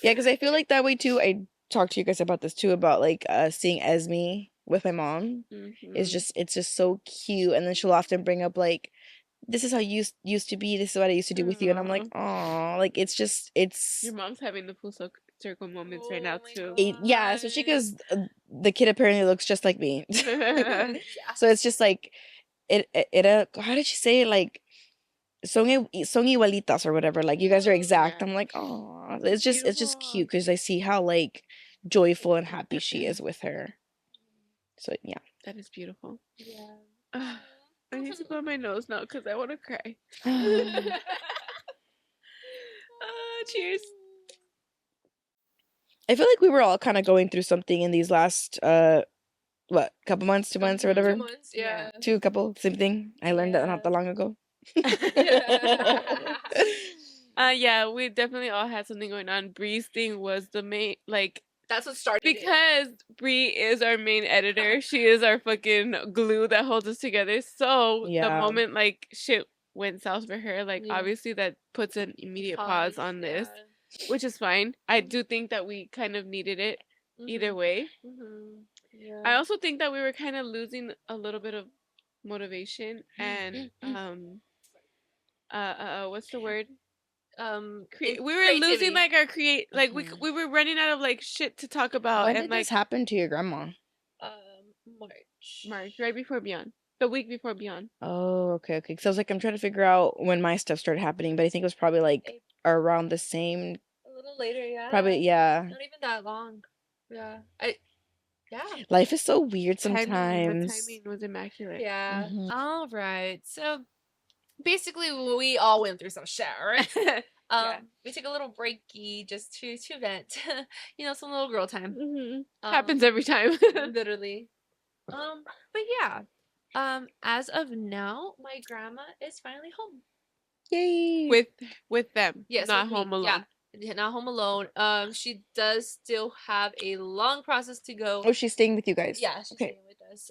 Yeah, because I feel like that way too. I talked to you guys about this too, about like seeing Esme with my mom. It's just so cute. And then she'll often bring up like, this is how you used to be, this is what I used to do with you. And I'm like, oh, like it's Your mom's having the full circle moments right now Oh my too. yeah, especially because the kid apparently looks just like me. So it's just like how did she say it? Like son igualitas or whatever, like you guys are exact. Yeah. I'm like, oh, it's just Beautiful. cute because I see how like joyful and happy she is with her. So yeah. That is beautiful. Yeah. I need to blow my nose now because I want to cry. Cheers. I feel like we were all kind of going through something in these last what, couple months, 2 months or whatever. 2 months, yeah. Couple, same thing. I learned that not that long ago. Yeah, we definitely all had something going on. Bree's thing was the main, like, That's what started because Brie is our main editor. She is our fucking glue that holds us together. So Yeah. the moment like shit went south for her, like Yeah. obviously that puts an immediate pause on this, which is fine. I do think that we kind of needed it either way. Yeah. I also think that we were kind of losing a little bit of motivation and what's the word? We were losing like our like we were running out of like shit to talk about. When and did like this happen to your grandma? March, right before Beyond, the week before Beyond. Oh, okay. So I was like, I'm trying to figure out when my stuff started happening, but I think it was probably like around the same. A little later, yeah. Probably, yeah. Not even that long. Yeah. Yeah. Life is so weird The sometimes. timing was immaculate. Yeah. Mhm. All right. So basically, we all went through some shit, right? We took a little breaky just to vent, some little girl time. Happens every time. Literally. But yeah. As of now, my grandma is finally home. Yay. With them. Yes, not with me. home alone. Yeah, not home alone. She does still have a long process to go. Oh, she's staying with you guys. Yeah, she's staying with us.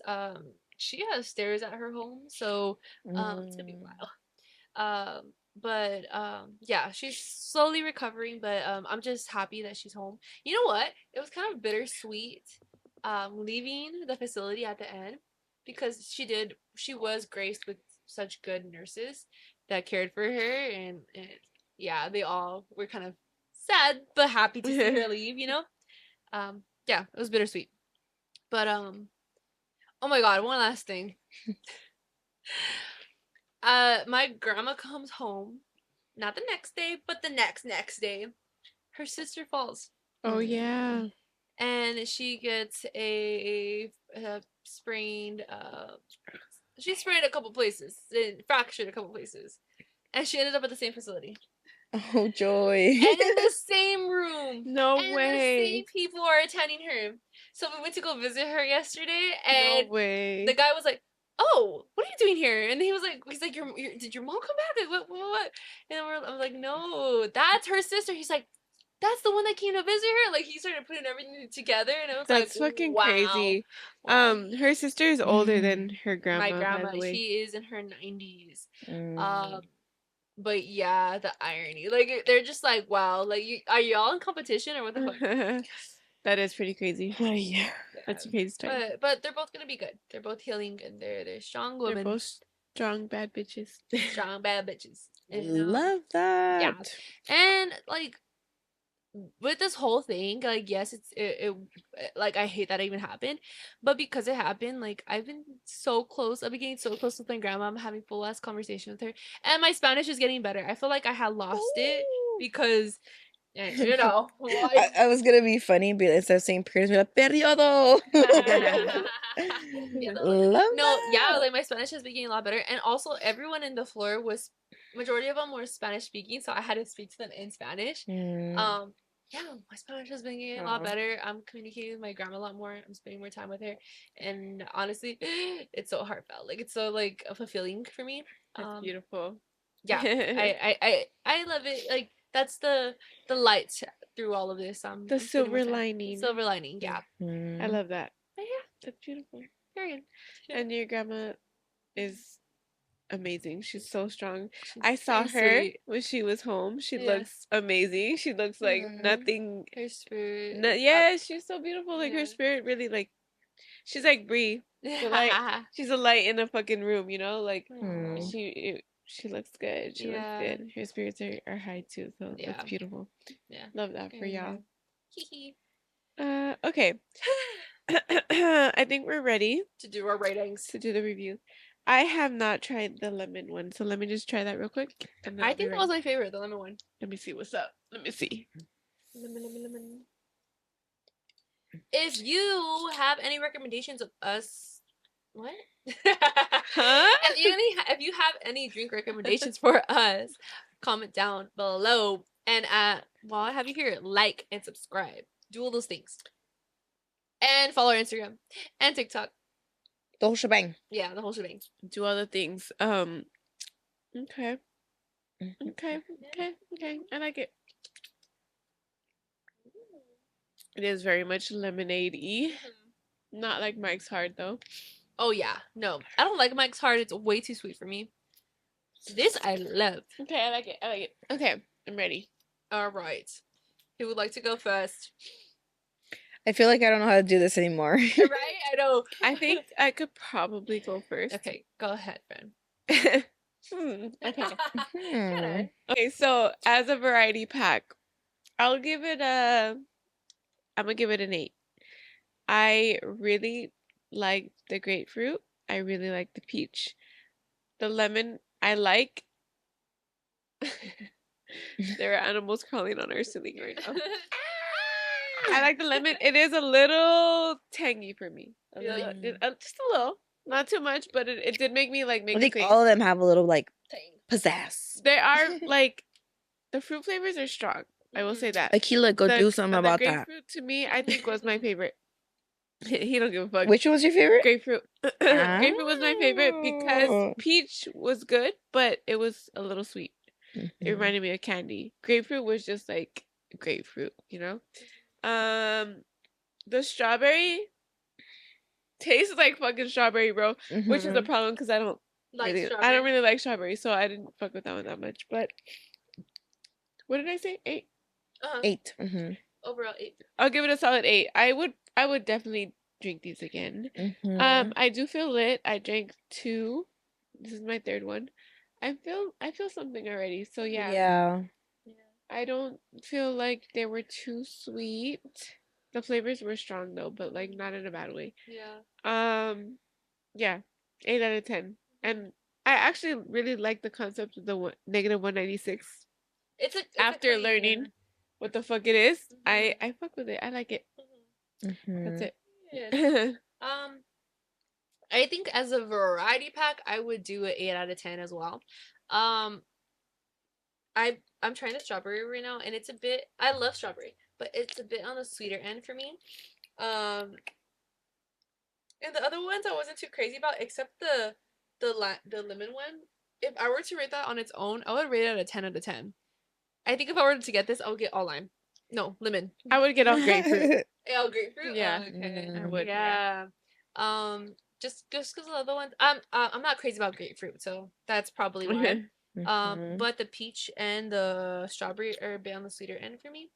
She has stairs at her home, so it's gonna be a while. But yeah, she's slowly recovering, but I'm just happy that she's home. You know what? It was kind of bittersweet leaving the facility at the end because she was graced with such good nurses that cared for her, and yeah, they all were kind of sad but happy to see her leave, yeah, it was bittersweet. But oh my god, one last thing. My grandma comes home, not the next day, but the next day. Her sister falls. Oh yeah. And she gets a sprained she sprained a couple places, fractured a couple places. And she ended up at the same facility. Oh joy. And in the same room. No and way. The same people are attending her. So we went to go visit her yesterday, and no way. the guy was like, "Oh, what are you doing here?" And he's like, did your mom come back? Like, what? And I was like, "No, that's her sister." He's like, "That's the one that came to visit her." Like, he started putting everything together, and I was That's like, fucking wow. crazy. Wow. Her sister is older than her grandma. My grandma, by the way. she is in her 90s. But yeah, the irony. Like, they're just like, wow, like, are y'all in competition or what the fuck? That is pretty crazy. Yeah. That's a crazy story. But they're both gonna be good. They're both healing and they're strong women. They're both strong bad bitches. Strong bad bitches. Love that. Yeah. And like with this whole thing, like, yes, it like, I hate that it even happened, but because it happened, like, I've been so close. I've been getting so close with my grandma. I'm having full ass conversation with her, and my Spanish is getting better. I feel like I had lost it because, you know, I was gonna be funny, but instead of saying periods, be like periodo. Yeah, Love no, yeah, that. like my Spanish has been getting a lot better, and also everyone in the floor was majority of them were Spanish speaking, so I had to speak to them in Spanish. Yeah, my Spanish has been getting a lot better. I'm communicating with my grandma a lot more. I'm spending more time with her, and honestly, it's so heartfelt. Like, it's so like fulfilling for me. That's beautiful. Yeah, I love it. Like, that's the light through all of this. The silver lining. Silver lining. Yeah, I love that. but yeah, That's beautiful. period. And your grandma is amazing. She's so strong. She's I saw so her sweet. when she was home. She Yeah. looks amazing. She looks like nothing. Her spirit. Yeah, she's so beautiful. Like Yeah. her spirit really like. She's like Brie. The light. She's a light in a fucking room. You know, like she looks good. She looks good. Her spirits are high too. So that's beautiful. Yeah, love that for y'all. Hee Okay. I think we're ready to do our ratings. to do the review. I have not tried the lemon one, so let me just try that real quick. And then I I'll be think that ready. was my favorite, the lemon one. Let me see what's up. Let me see. Lemon. If you have any recommendations of us, what? Huh? If you have any drink recommendations for us, comment down below. And while I have you here, like and subscribe. Do all those things. And follow our Instagram and TikTok. The whole shebang. Yeah, the whole shebang. Do all the things. Okay. Okay. I like it. It is very much lemonade-y. Not like Mike's Hard though. Oh yeah, no, I don't like Mike's Hard. It's way too sweet for me. This I love. Okay, I like it. Okay, I'm ready. All right. Who would like to go first? I feel like I don't know how to do this anymore. Right? I know. I think I could probably go first. Okay, go ahead, friend. Okay. Okay, so as a variety pack, I'm gonna give it an 8. I really like the grapefruit. I really like the peach. The lemon, I like. There are animals crawling on our ceiling right now. I like the lemon. It is a little tangy for me. Just a little. Not too much, but it did make me like make I think face. all of them have a little like pizzazz. They are like the fruit flavors are strong. I will say that. Akila, go do something about the that. grapefruit to me, I think was my favorite. He don't give a fuck. Which one was your favorite? Grapefruit. Grapefruit was my favorite because Oh. peach was good, but it was a little sweet. It reminded me of candy. Grapefruit was just like grapefruit, you know? The strawberry tastes like fucking strawberry, bro. Which is a problem because I don't really like strawberry, so I didn't fuck with that one that much. But what did I say? 8? 8. Overall 8. I'll give it a solid 8. I would definitely drink these again. I do feel lit. I drank 2. This is my 3rd one. I feel something already. So yeah. I don't feel like they were too sweet. The flavors were strong though, but like not in a bad way. Yeah, 8 out of 10. And I actually really like the concept of the negative 196. It's after learning what the fuck it is, I fuck with it. I like it. That's it. I think as a variety pack, I would do an 8 out of 10 as well. I'm trying the strawberry right now, and it's a bit. I love strawberry, but it's a bit on the sweeter end for me. And the other ones I wasn't too crazy about, except the lemon one. If I were to rate that on its own, I would rate it a 10 out of 10. I think if I were to get this, I would get all lime. No, lemon. I would get all grapefruit. Oh, grapefruit? Yeah. Oh, okay. I would. Yeah. Just because the other ones, I'm not crazy about grapefruit, so that's probably why. But the peach and the strawberry are a bit on the sweeter end for me.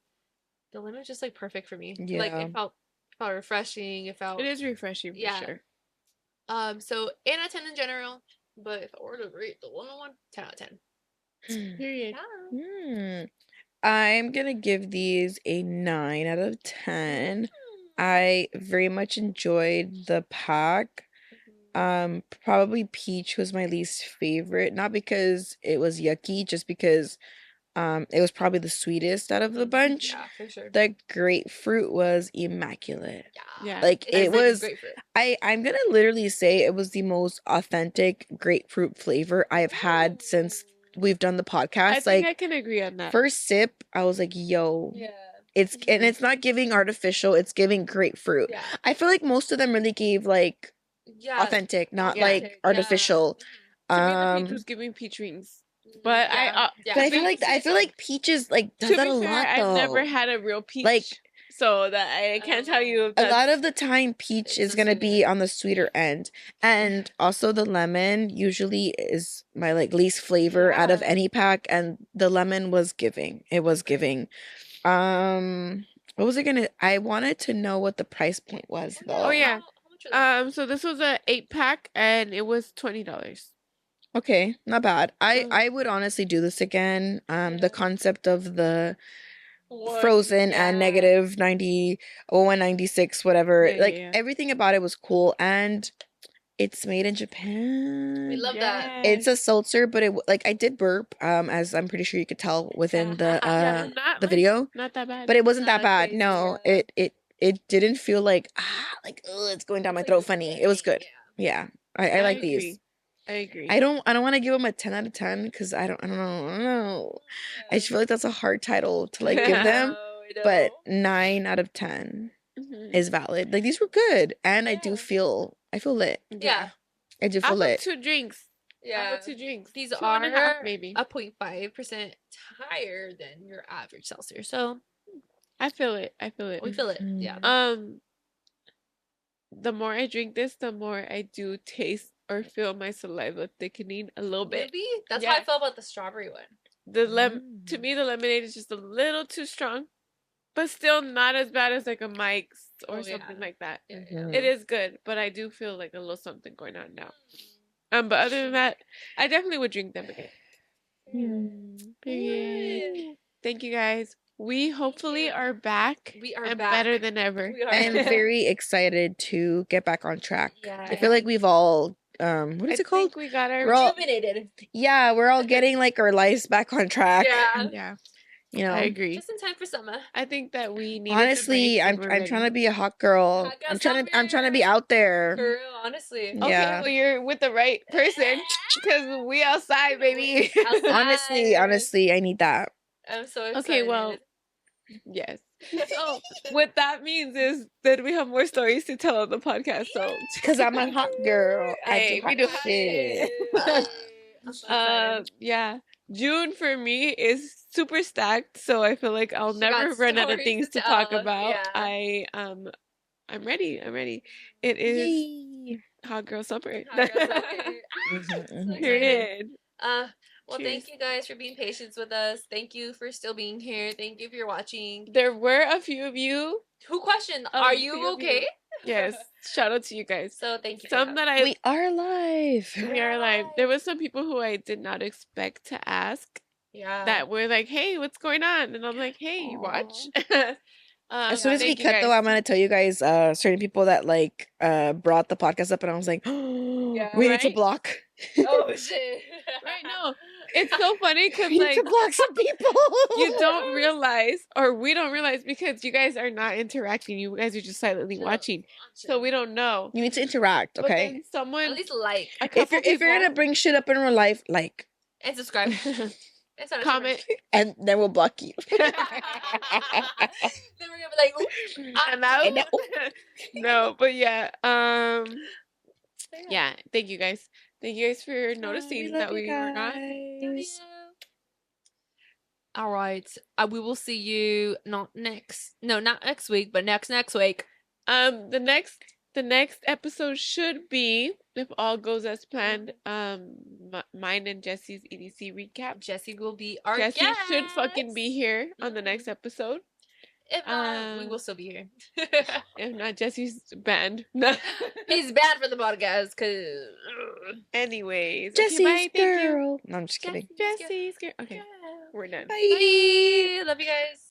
The lemon is just like perfect for me. Yeah. Like it felt refreshing. It is refreshing for sure. So 8 out of 10 in general, but if I were to rate the lemon one, 10 out of 10. Period. Yeah. I'm gonna give these a 9 out of 10. I very much enjoyed the pack. Probably peach was my least favorite, not because it was yucky, just because it was probably the sweetest out of the bunch. Yeah, for sure. The grapefruit was immaculate. Yeah. Like It's it like was grapefruit. I'm gonna literally say it was the most authentic grapefruit flavor I've had since we've done the podcast. I think like I can agree on that. first sip, I was like, yo, Yeah. and it's not giving artificial, it's giving grapefruit. Yeah. I feel like most of them really gave like Yeah. authentic, not Yeah. like Yeah. artificial. To me, the peach was giving peach rings. But yeah. But I feel like peaches like does to that be a fair, lot I've though. never had a real peach. Like, so that I can't tell you if a that's lot of the time peach It's is the gonna be sweeter. on the sweeter end, and also the lemon usually is my like least flavor out of Yeah. any pack, and the lemon was giving. It was giving. What was I gonna? I wanted to know what the price point was though. Oh, yeah. How much was it? so this was a 8-pack and it was $20. Okay, not bad. So- I would honestly do this again. Yeah. The concept of the One- frozen yeah. and negative 90 or 196 whatever, Yeah, like yeah. everything about it was cool, and it's made in Japan. We love that. It's a seltzer, but like I did burp, as I'm pretty sure you could tell within the Yeah, not the like- video, Not that bad. but it wasn't that Not bad. crazy, No, yeah. it didn't feel like like it's going down my throat funny. It was good. Yeah, I like agree. these. I agree. I don't want to give them a 10 out of 10 because I don't know. I just feel like that's a hard title to like give them, but 9 out of 10 Mhm. is valid. Like these were good, and I Yeah. feel lit. Yeah. I do I'll feel put lit. 2 drinks. I'll Yeah. put 2 drinks. These 2.5 are maybe. a 0.5% higher than your average seltzer. So I feel it. I feel it. we feel it. Mm. Yeah. The more I drink this, the more I do taste or feel my saliva thickening a little bit. Maybe that's how I Yeah. felt about the strawberry one. To me, the lemonade is just a little too strong, but still not as bad as like a Mike's or Oh, yeah. something like that. Yeah, Mhm. It is good, but I do feel like a little something going on now. But other than that, I definitely would drink them again. Period. Thank you guys. We hopefully are back. We are and back. better than ever. We are. I am very excited to get back on track. Yeah. I feel like we've all what is I it called? think we got our We're all- Rejuvenated. Yeah, we're all getting like our lives back on track. Yeah. Yeah, You know. I agree. Just in time for summer. I think that we need Honestly, I'm trying to be a hot girl. Hot girl I'm trying to be summer. out there. For real, honestly. Yeah. Okay, well you're with the right person because we outside, baby. Outside. Honestly, I need that. I'm so excited. Okay, well, yes. So what that means is that we have more stories to tell on the podcast. So Cause I'm a hot girl. Hey, we I do do hot shit. I'm so excited. yeah, June for me is super stacked. So I feel like I'll She never got run out of stories things to to talk tell, about. yeah. I'm ready. It is Yay. hot girl summer. Hot girl summer. Mhm, mhm. Period. Well, Cheers. thank you guys for being patient with us. Thank you for still being here. Thank you for watching. There were a few of you. Who questioned? Oh, Are few you of you. okay? Yes, shout out to you guys. So thank you. Some that I We are live. we are live. There was some people who I did not expect to ask Yeah. that were like, "Hey, what's going on?" And I'm like, "Hey, you watch." As soon as we thank you cut though, guys. I'm gonna tell you guys certain people that like brought the podcast up, and I was like, we need to Right? block. Oh shit. Right? No, it's so funny because We need like to block some people. you don't realize, or we don't realize, because you guys are not interacting. You guys are just silently watching, so we don't know. You need to interact, But okay? then At someone, least like a If couple you're gonna people- bring shit up in real life, like, and subscribe. And sign up for comment, and then we'll block you. merch. Then we're gonna be like, ooh, and out. And No, but yeah, yeah. Thank you guys. Thank you guys for noticing that we were gone. All right. We will see you not next week, but next week. The next episode should be, if all goes as planned, mine and Jesse's EDC recap. Jesse will be our Jesse guest. should fucking be here on the next episode. If not, we Um, will still be here. If not, Jesse's banned. He's bad for the podcast because Anyways, Jesse's okay, bye. Thank you. girl. No, I'm just kidding. Jesse's girl. Okay. We're done. Bye. Bye. Love you guys.